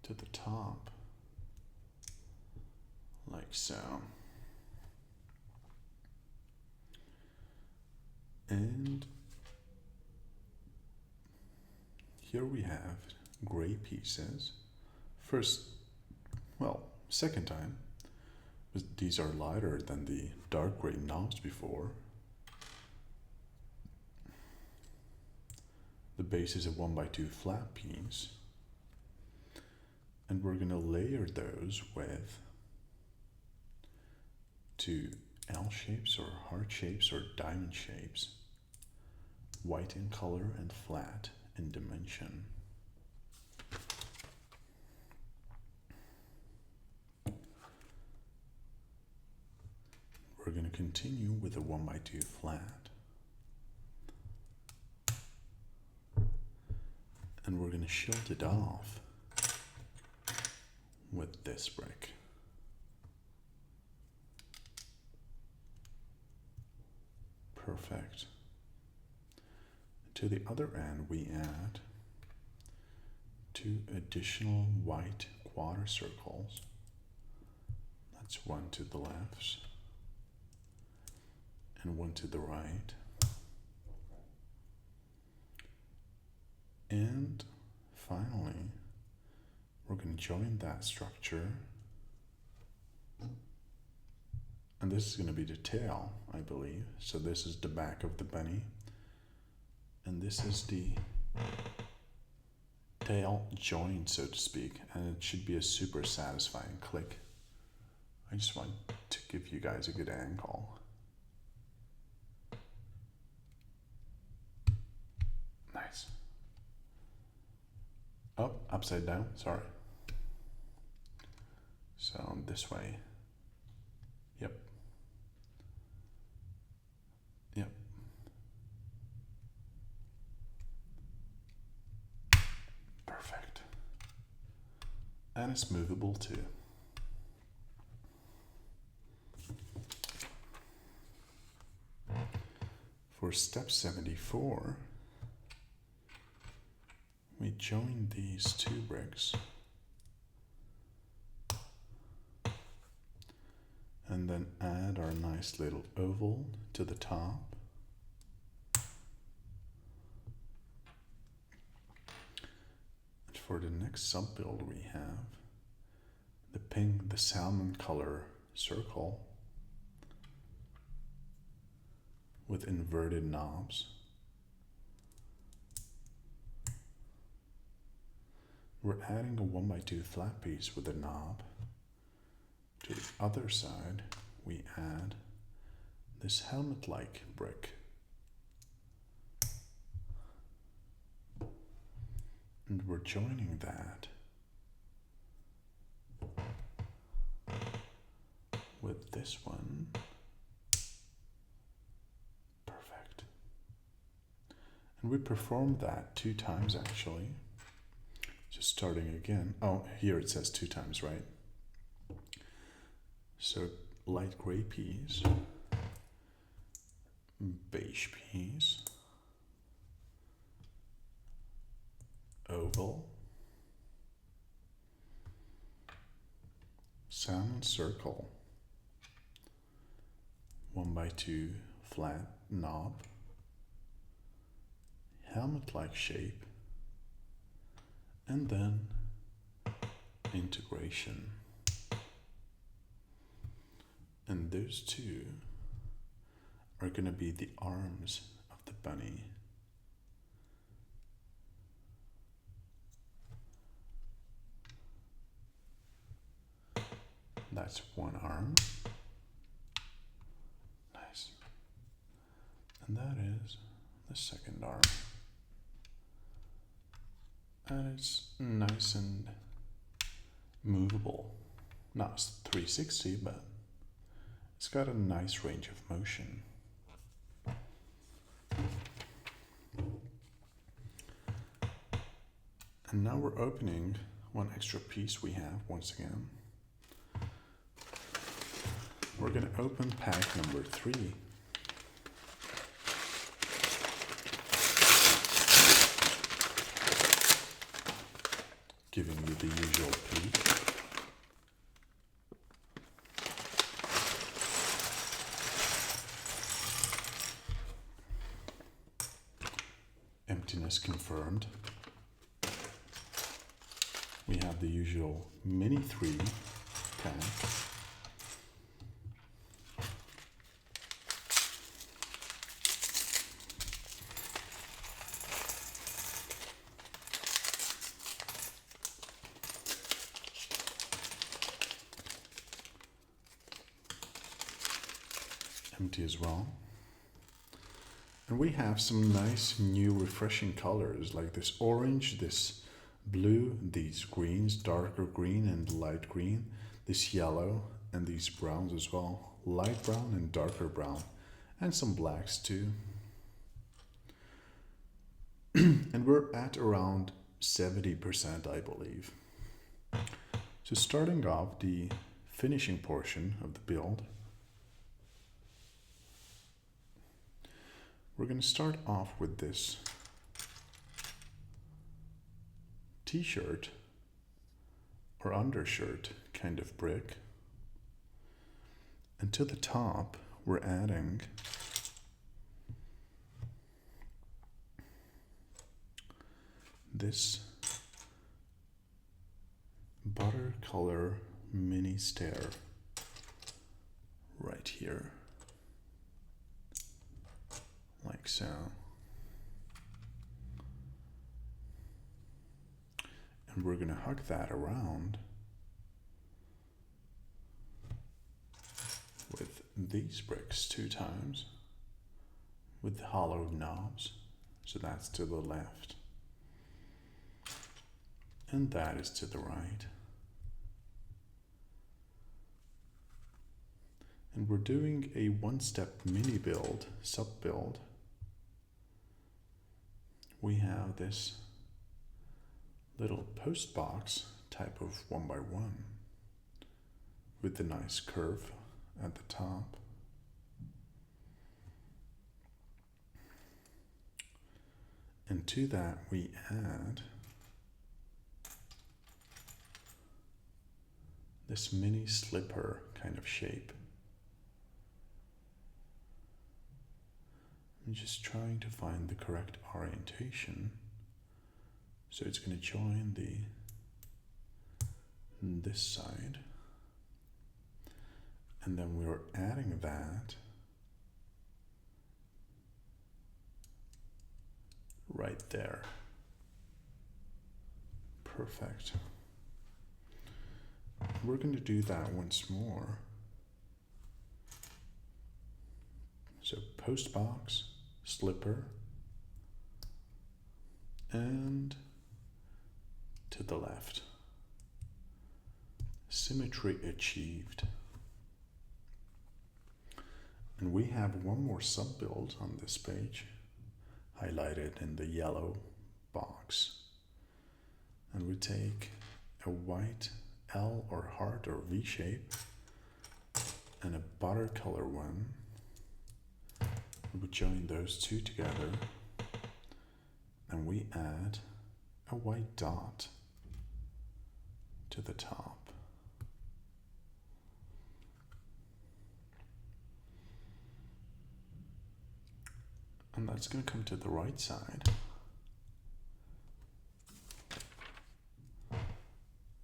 to the top, like so. And here we have gray pieces. Second time, but these are lighter than the dark gray knobs before. The base is a 1x2 flat piece. And we're going to layer those with 2 L shapes or heart shapes or diamond shapes. White in color and flat in dimension. We're going to continue with a 1x2 flat. And we're going to shield it off with this brick. Perfect. To the other end, we add 2 additional white quarter circles. That's 1 to the left and 1 to the right. And finally, we're going to join that structure. And this is going to be the tail, I believe. So this is the back of the bunny. And And this is the tail joint, so to speak, and it should be a super satisfying click. I just want to give you guys a good angle. Nice. Oh, upside down, sorry. So this way. Yep. Yep. Perfect. And it's movable too. For step 74, we join these two bricks and then add our nice little oval to the top. And for the next sub-build we have the salmon color circle with inverted knobs. We're adding a 1x2 flat piece with a knob. To the other side, we add this helmet-like brick. And we're joining that with this one. Perfect. And we performed that 2 times actually. Just starting again. Oh, here it says 2 times, right? So light gray piece, beige piece, oval, salmon circle, 1x2 flat knob, helmet-like shape, and then integration. And those two are going to be the arms of the bunny. That's one arm. Nice. And that is the second arm. And it's nice and movable. Not 360, but it's got a nice range of motion. And now we're opening one extra piece we have once again. We're going to open pack number 3. Giving you the usual peek. Emptiness confirmed. We have the usual mini 3 pack. Empty as well. And we have some nice new refreshing colors like this orange, this blue, these greens, darker green and light green, this yellow, and these browns as well, light brown and darker brown, and some blacks too. And we're at around 70%, I believe. So starting off the finishing portion of the build, we're going to start off with this t-shirt or undershirt kind of brick. And to the top, we're adding this butter color mini stair right here. Like so. And we're going to hug that around with these bricks 2 times with the hollow knobs. So that's to the left. And that is to the right. And we're doing a 1-step mini build, sub build. We have this little post box type of 1x1 with the nice curve at the top. And to that we add this mini slipper kind of shape. I'm just trying to find the correct orientation. So it's going to join this side. And then we're adding that right there. Perfect. We're going to do that once more. So post box, slipper, and to the left. Symmetry achieved. And we have one more sub build on this page, highlighted in the yellow box. And we take a white L or heart or V shape and a butter color one. We join those two together and we add a white dot to the top. And that's going to come to the right side.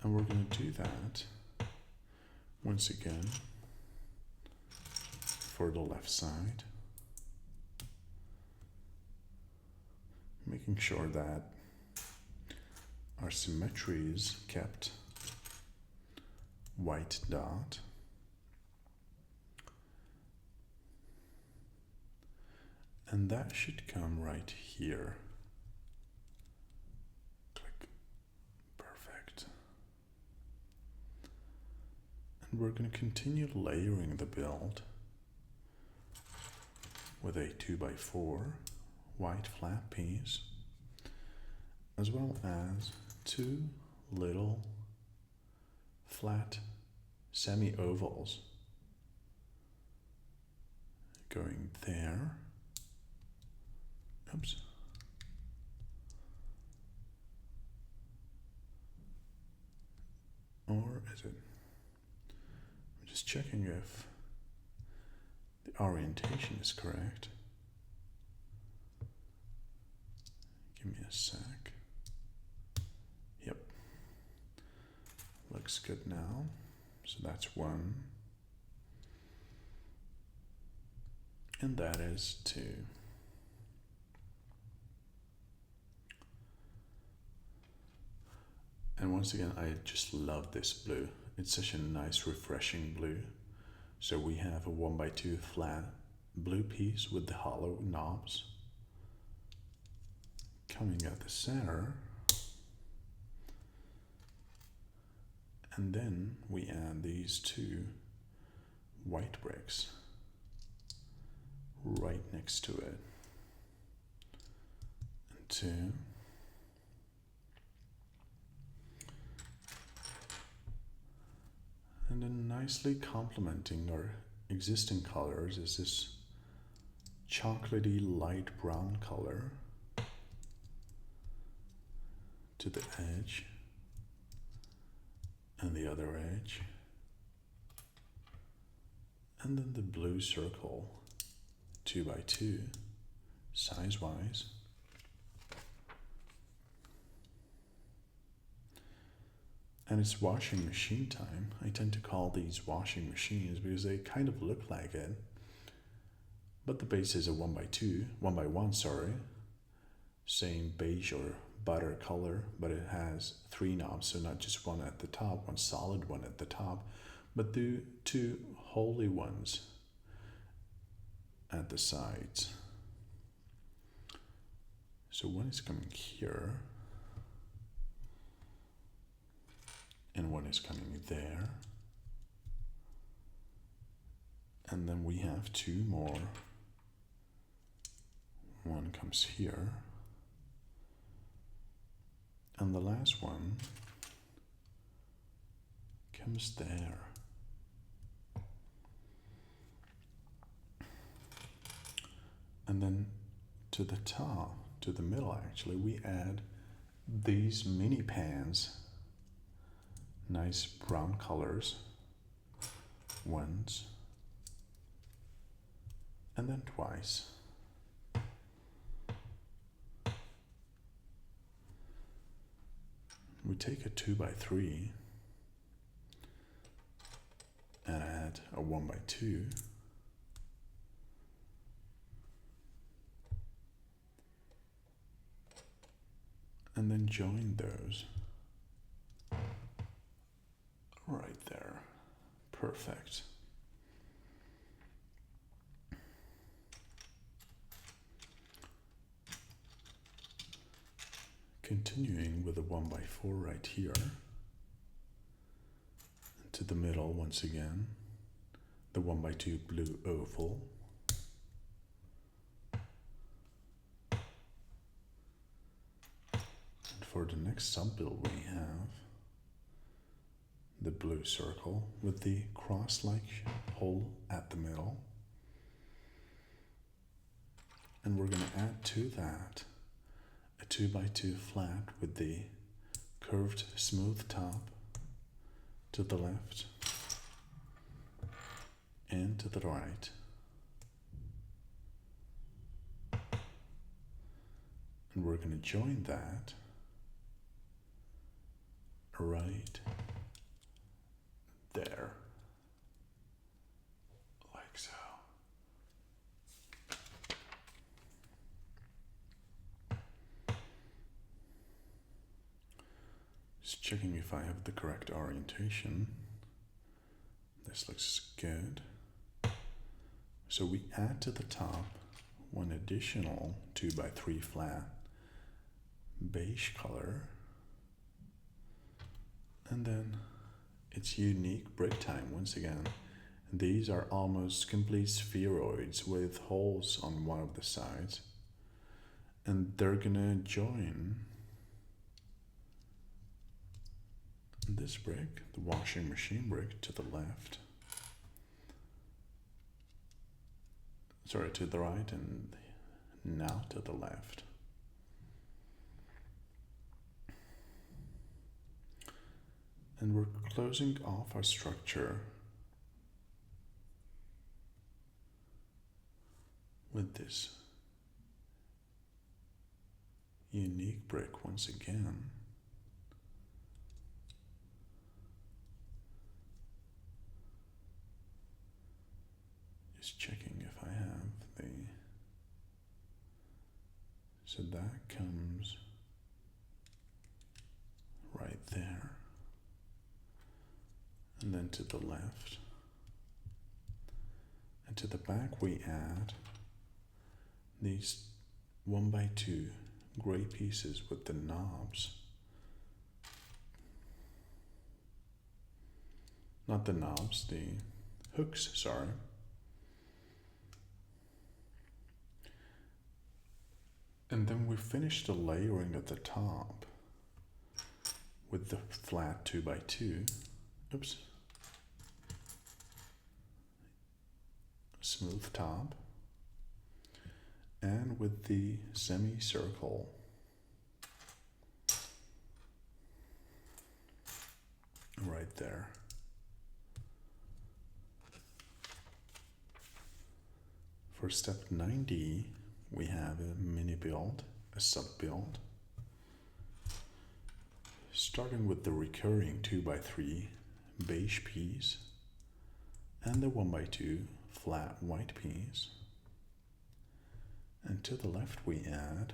And we're going to do that once again for the left side. Making sure that our symmetry is kept. White dot. And that should come right here. Click. Perfect. And we're going to continue layering the build with a 2x4 white flat piece, as well as 2 little flat semi-ovals going there. Oops. Or is it? I'm just checking if the orientation is correct. Give me a sec. Yep. Looks good now. So that's 1. And that is 2. And once again, I just love this blue. It's such a nice, refreshing blue. So we have a 1x2 flat blue piece with the hollow knobs coming at the center. And then we add these 2 white bricks right next to it. And 2. And then nicely complementing our existing colors is this chocolatey light brown color to the edge and the other edge. And then the blue circle, 2x2, size-wise. And it's washing machine time. I tend to call these washing machines because they kind of look like it. But the base is a 1x1, sorry. same beige or butter color, but it has 3 knobs, so not just one at the top, one solid one at the top, but the 2 holy ones at the sides. So one is coming here, and one is coming there. And then we have 2 more. One comes here. And the last one comes there. And then to the top, to the middle actually, we add these mini pans. Nice brown colors. Once. And then twice. We take a 2x3 and add a 1x2. And then join those right there. Perfect. Continuing with a 1x4 right here. To the middle once again. The 1x2 blue oval. And for the next sub-build we have the blue circle with the cross-like hole at the middle. And we're going to add to that a 2x2 flat with the curved smooth top to the left and to the right. And we're going to join that right there, like so. Just checking if I have the correct orientation. This looks good. So we add to the top one additional 2x3 flat beige color, and then it's unique brick time once again. These are almost complete spheroids with holes on one of the sides, and they're gonna join this brick, the washing machine brick, to the left. Sorry, to the right, and now to the left. And we're closing off our structure with this unique brick once again. Just checking if I have the, so that comes right there, and then to the left, and to the back we add these 1x2 gray pieces with the knobs, not the knobs, the hooks, sorry. And then we finish the layering at the top with the flat 2x2. Oops. Smooth top. And with the semicircle. Right there. For step 90, we have a mini build, a sub build, starting with the recurring 2x3 beige piece and the 1x2 flat white piece. And to the left we add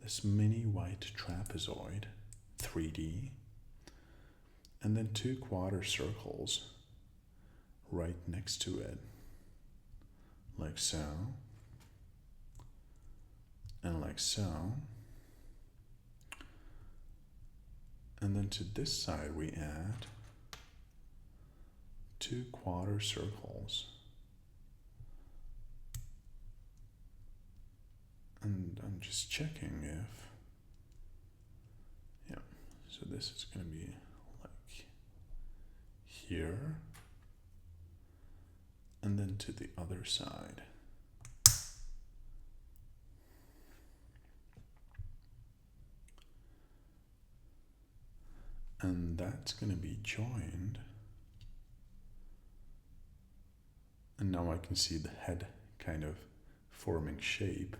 this mini white trapezoid, 3D, and then 2 quarter circles right next to it, like so, and like so. And then to this side we add 2 quarter circles. And I'm just checking if, yeah, so this is going to be like here, and then to the other side. And that's going to be joined. And now I can see the head kind of forming shape.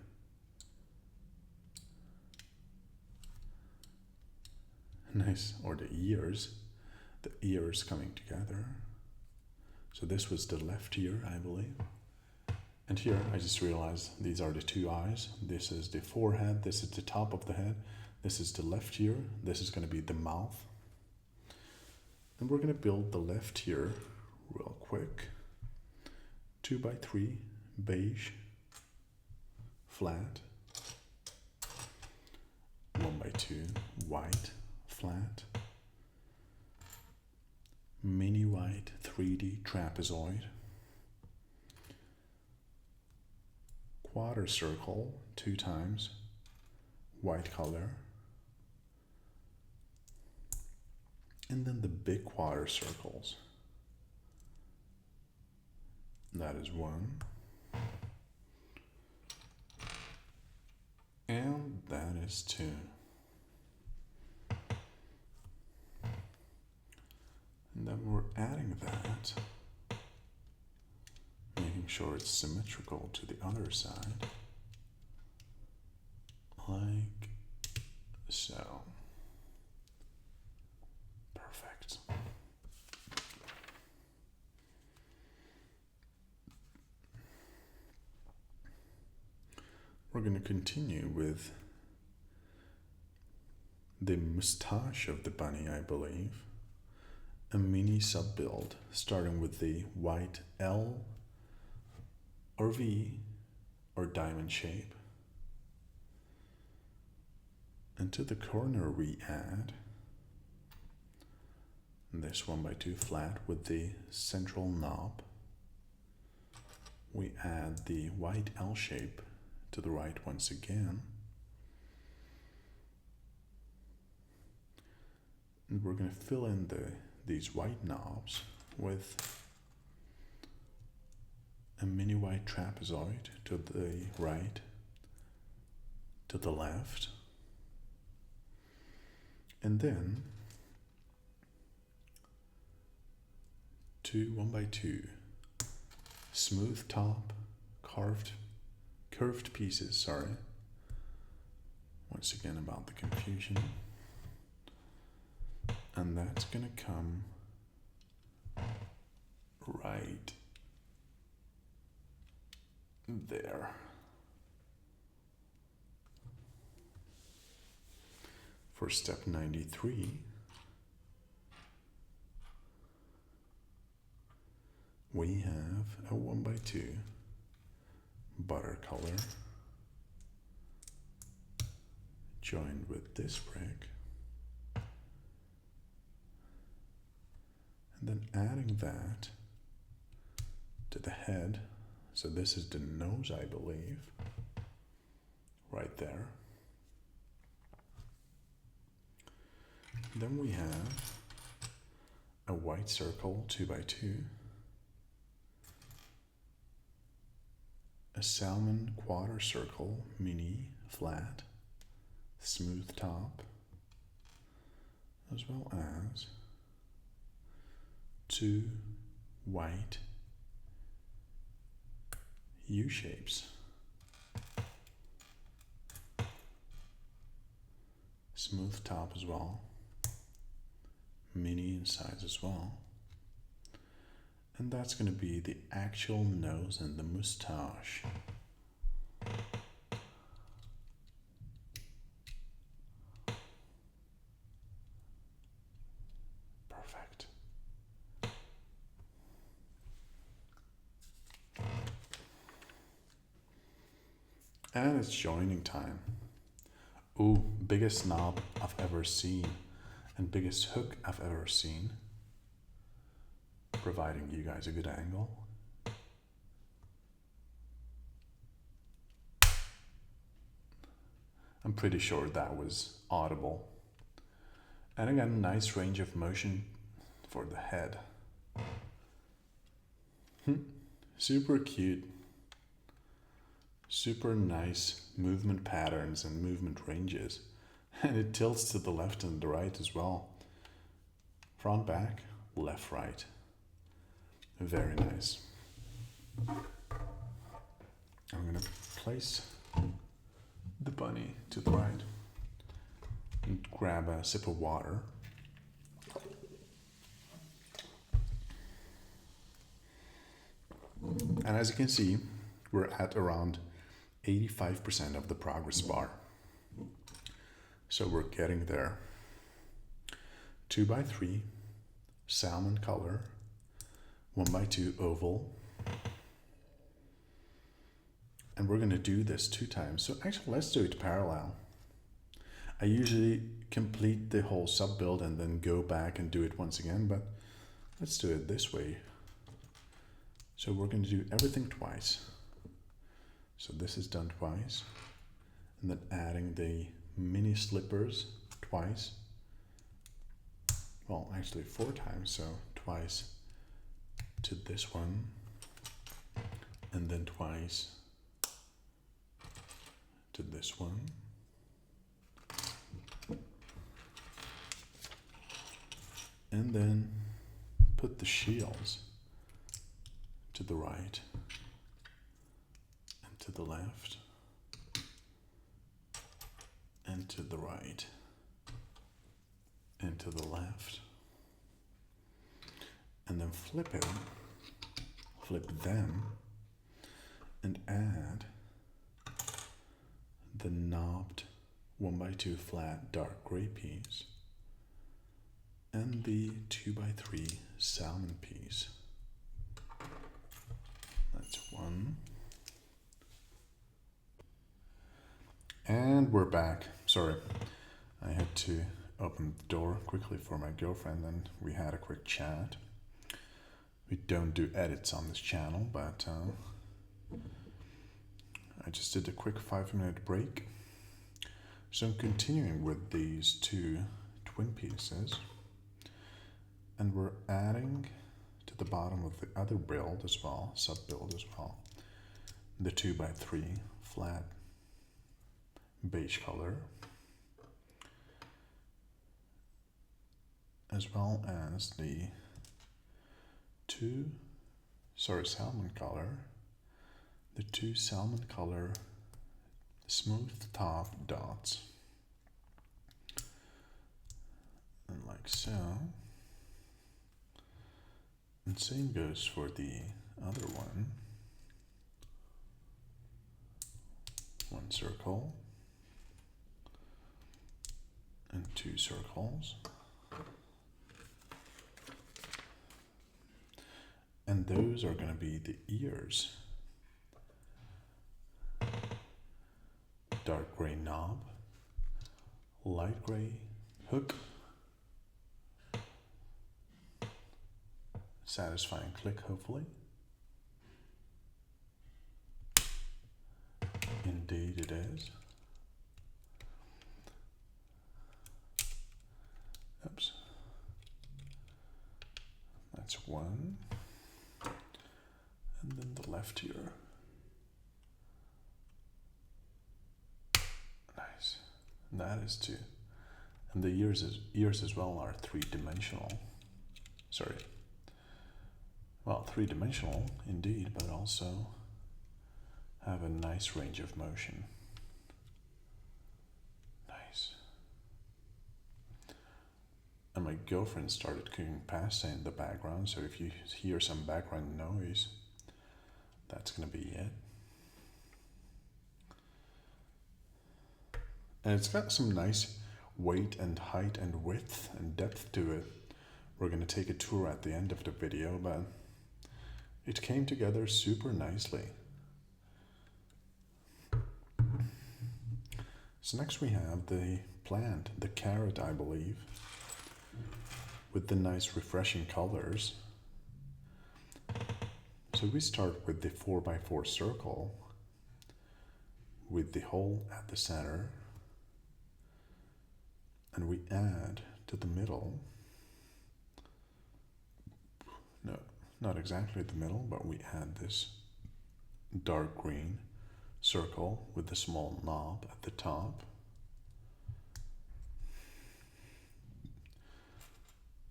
Nice, or the ears coming together. So this was the left ear, I believe. And here I just realized these are the 2 eyes. This is the forehead, this is the top of the head, this is the left ear, this is going to be the mouth. And we're going to build the left ear real quick. 2x3 beige, flat, 1x2 white, flat, mini white 3D trapezoid, quarter circle 2 times, white color, and then the big quarter circles. That is 1. And that is 2. And then we're adding that, making sure it's symmetrical to the other side, like so. Perfect. We're going to continue with the mustache of the bunny, I believe. A mini sub-build, starting with the white L or V or diamond shape. And to the corner we add this 1x2 flat with the central knob. We add the white L shape to the right once again. And we're going to fill in these white knobs with a mini white trapezoid to the right, to the left, and then 2 1x2 smooth top curved pieces, sorry. Once again about the confusion. And that's gonna come right there. For step 93, we have a 1x2 butter color joined with this brick, and then adding that to the head. So this is the nose, I believe, right there. Then we have a white circle 2x2, a salmon quarter circle mini flat smooth top, as well as 2 white U shapes, smooth top as well, mini in size as well. And that's going to be the actual nose and the mustache. And it's joining time. Ooh, biggest knob I've ever seen and biggest hook I've ever seen. Providing you guys a good angle. I'm pretty sure that was audible. And again, nice range of motion for the head. Super cute. Super nice movement patterns and movement ranges. And it tilts to the left and the right as well. Front, back, left, right. Very nice. I'm gonna place the bunny to the right and grab a sip of water. And as you can see, we're at around 85% of the progress bar. So we're getting there. 2x3, salmon color, 1x2 oval. And we're going to do this 2 times. So actually, let's do it parallel. I usually complete the whole sub build and then go back and do it once again, but let's do it this way. So we're going to do everything twice. So this is done twice, and then adding the mini slippers twice. Well, actually 4 times, so twice to this one, and then twice to this one. And then put the shields to the right and to the left and to the right and to the left, and then flip them and add the knobbed 1x2 flat dark gray piece and the 2x3 salmon piece. That's one. And we're back. Sorry, I had to open the door quickly for my girlfriend and we had a quick chat. We don't do edits on this channel, but I just did a quick 5-minute break. So I'm continuing with these 2 twin pieces, and we're adding to the bottom of the other build as well, sub build as well, the 2x3 flat beige color, as well as the salmon color, the 2 salmon color smooth top dots, and like so. And same goes for the other one. 1 circle and 2 circles. And those are going to be the ears. Dark gray knob, light gray hook, satisfying click hopefully. Indeed it is. Oops. That's 1. And then the left ear. Nice. And that is 2. And the ears as well are 3-dimensional. Sorry. Well, 3-dimensional indeed, but also have a nice range of motion. Nice. And my girlfriend started cooking pasta in the background, so if you hear some background noise, that's gonna be it. And it's got some nice weight and height and width and depth to it. We're gonna take a tour at the end of the video, but it came together super nicely. So next we have the plant, the carrot, I believe, with the nice refreshing colors. So we start with the 4x4 circle with the hole at the center, and we add to the middle, no, not exactly the middle, but we add this dark green circle with the small knob at the top.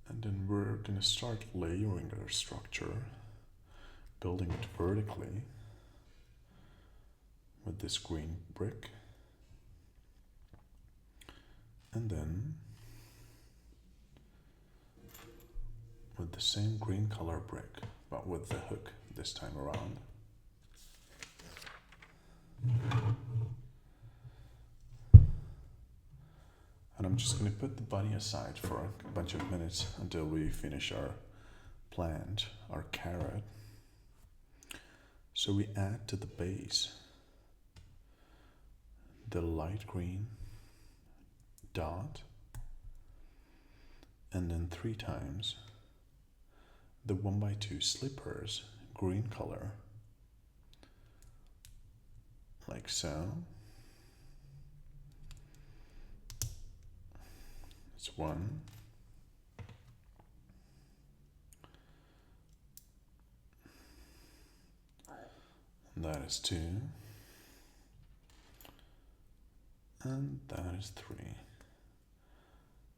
And then we're going to start layering our structure, building it vertically with this green brick. And then with the same green color brick, but with the hook this time around. And I'm just going to put the bunny aside for a bunch of minutes until we finish our plant, our carrot. So we add to the base the light green dot, and then 3 times the 1x2 slippers, green color, like so. It's 1. And that is 2. And that is 3.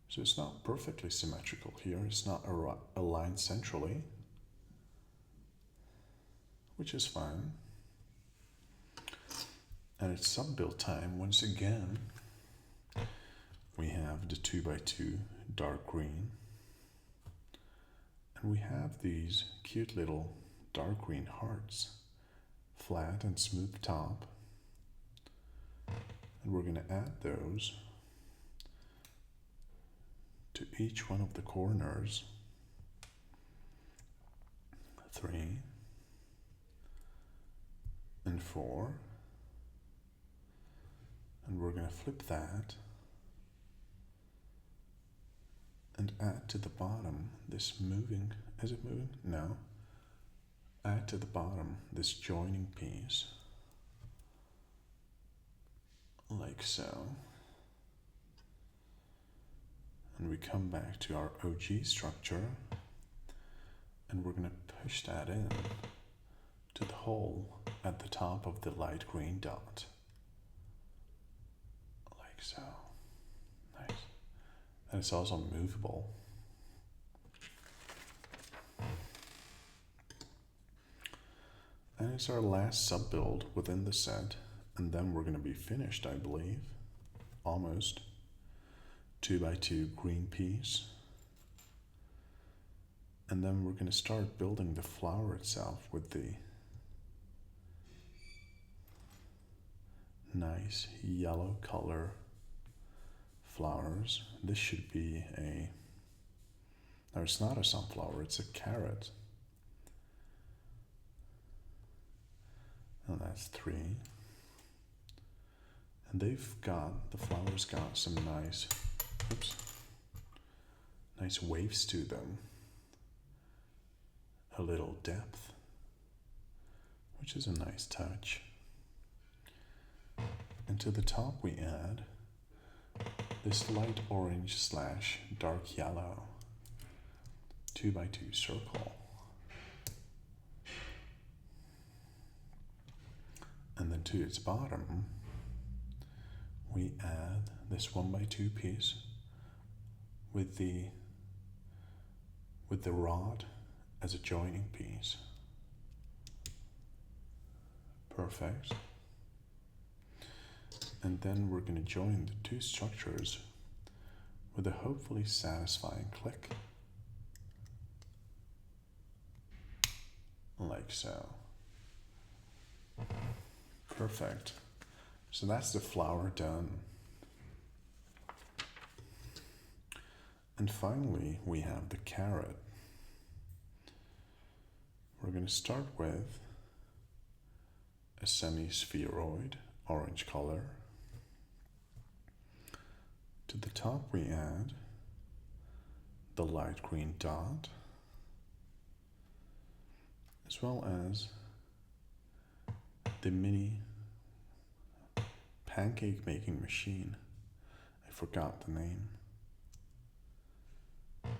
So it's not perfectly symmetrical here. It's not aligned centrally, which is fine. And it's sub-build time once again. We have the 2x2 dark green, and we have these cute little dark green hearts, flat and smooth top, and we're going to add those to each one of the corners. 3 and 4, and we're going to flip that and add to the bottom this moving, is it moving? No. Add to the bottom this joining piece, like so. And we come back to our OG structure, and we're going to push that in to the hole at the top of the light green dot, like so. Nice. And it's also movable. And it's our last sub build within the set, and then we're going to be finished, I believe. Almost. 2x2 green piece. And then we're going to start building the flower itself with the nice yellow color flowers. This should be no, it's not a sunflower, it's a carrot. And that's 3. And the flowers got some nice, nice waves to them. A little depth, which is a nice touch. And to the top we add this light orange / dark yellow 2x2 circle. And then to its bottom, we add this 1x2 piece with the rod as a joining piece. Perfect. And then we're going to join the 2 structures with a hopefully satisfying click, like so. Perfect. So that's the flower done. And finally, we have the carrot. We're going to start with a semi-spheroid orange color. To the top we add the light green dot, as well as the mini pancake making machine. I forgot the name.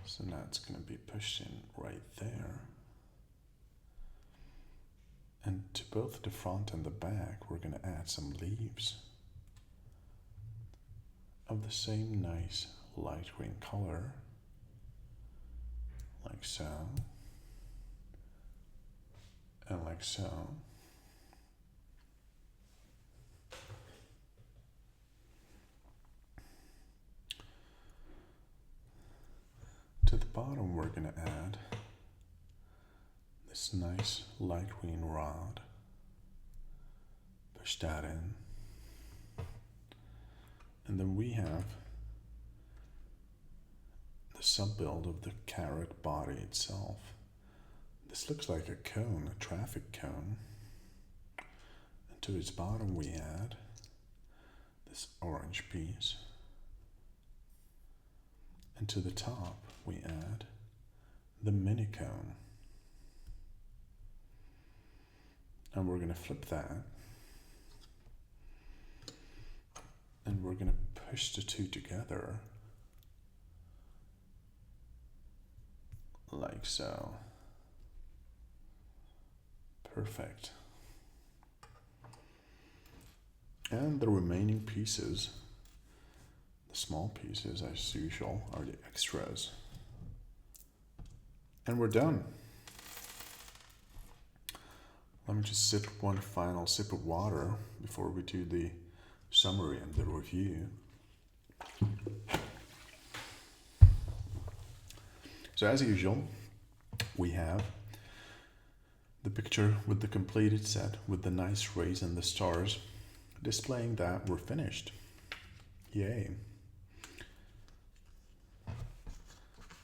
So now it's going to be pushed in right there. And to both the front and the back, we're going to add some leaves of the same nice light green color, like so, and like so. To the bottom, we're going to add this nice light green rod. Push that in. And then we have the sub-build of the carrot body itself. This looks like a cone, a traffic cone. And to its bottom we add this orange piece. And to the top we add the mini cone. And we're going to flip that. And we're going to push the two together like so. Perfect. And the remaining pieces, the small pieces as usual, are the extras. And we're done. Let me just sip one final sip of water before we do the summary and the review. So as usual, we have the picture with the completed set with the nice rays and the stars, displaying that we're finished. Yay.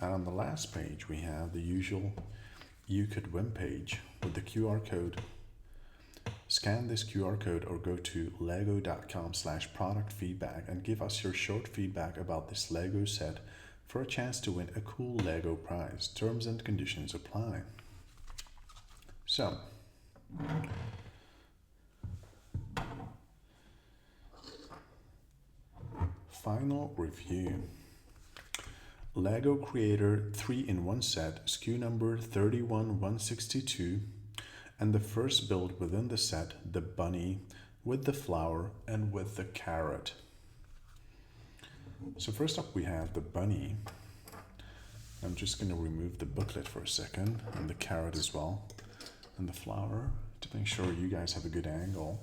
And on the last page, we have the usual You Could Win page with the QR code. Scan this QR code or go to lego.com/product feedback and give us your short feedback about this Lego set for a chance to win a cool Lego prize. Terms and conditions apply. So, final review. Lego Creator 3-in-1 set, SKU number 31162, and the first build within the set, the bunny with the flower and with the carrot. So first up we have the bunny. I'm just going to remove the booklet for a second, and the carrot as well, and the flower to make sure you guys have a good angle.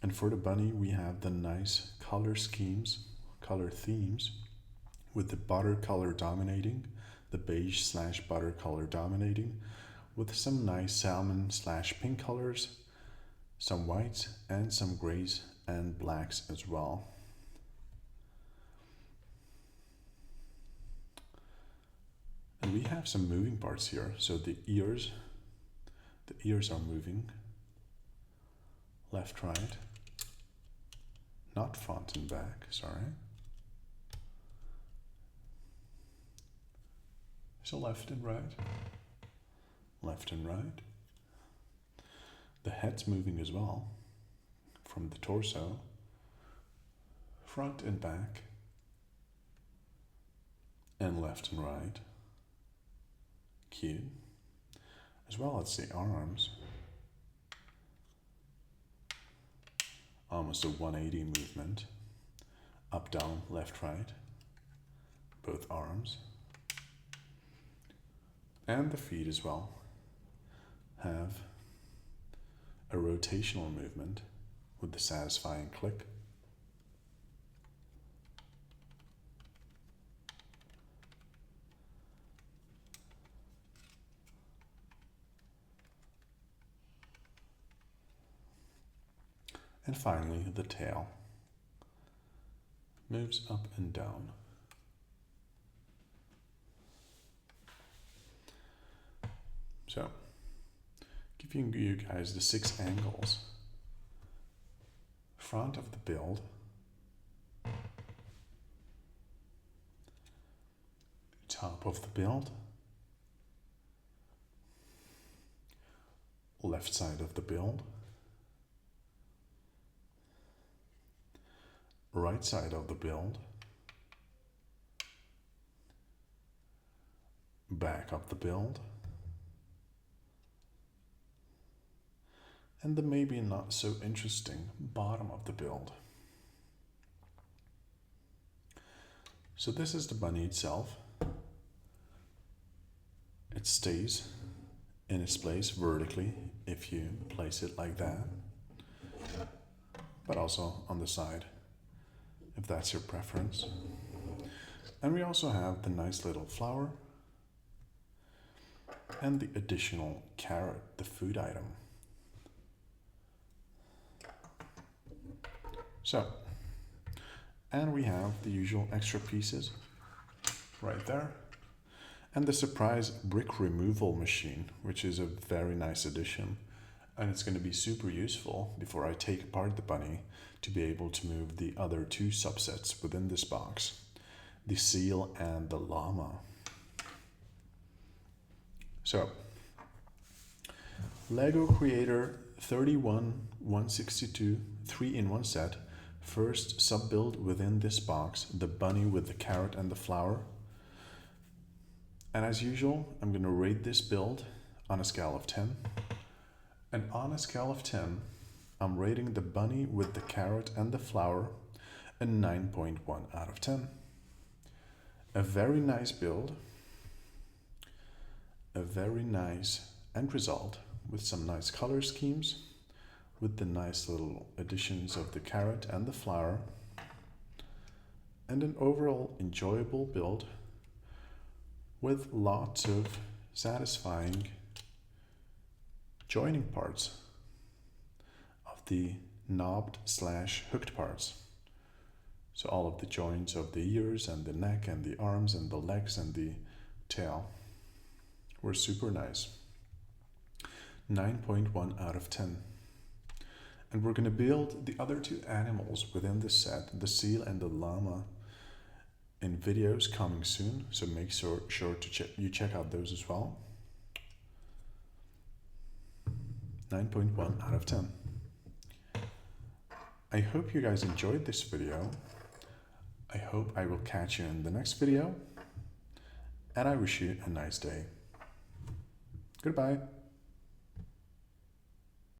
And for the bunny we have the nice color schemes, color themes, with the butter color dominating, the beige/butter color dominating, with some nice salmon/pink colors, some whites, and some grays and blacks as well. And we have some moving parts here. So the ears are moving left, right, not front and back, sorry. So left and right, left and right. The head's moving as well, from the torso, front and back, and left and right. Cute. As well as the arms. Almost a 180 movement. Up, down, left, right. Both arms. And the feet as well have a rotational movement with the satisfying click. And finally, the tail moves up and down. So, giving you guys the 6 angles. Front of the build, top of the build, left side of the build, right side of the build, back of the build, and the maybe not so interesting bottom of the build. So this is the bunny itself. It stays in its place vertically if you place it like that, but also on the side if that's your preference. And we also have the nice little flower and the additional carrot, the food item. So, and we have the usual extra pieces right there. And the surprise brick removal machine, which is a very nice addition. And it's going to be super useful before I take apart the bunny to be able to move the other two subsets within this box, the seal and the llama. So, Lego Creator 31162 3-in-1 set. First sub-build within this box, the bunny with the carrot and the flower. And as usual, I'm going to rate this build on a scale of 10. And on a scale of 10, I'm rating the bunny with the carrot and the flower a 9.1 out of 10. A very nice build, a very nice end result with some nice color schemes, with the nice little additions of the carrot and the flower, and an overall enjoyable build with lots of satisfying joining parts of the knobbed / hooked parts. So all of the joints of the ears and the neck and the arms and the legs and the tail were super nice. 9.1 out of 10. And we're going to build the other two animals within the set, the seal and the llama, in videos coming soon. So make sure to check out those as well. 9.1 out of 10. I hope you guys enjoyed this video. I hope I will catch you in the next video. And I wish you a nice day. Goodbye.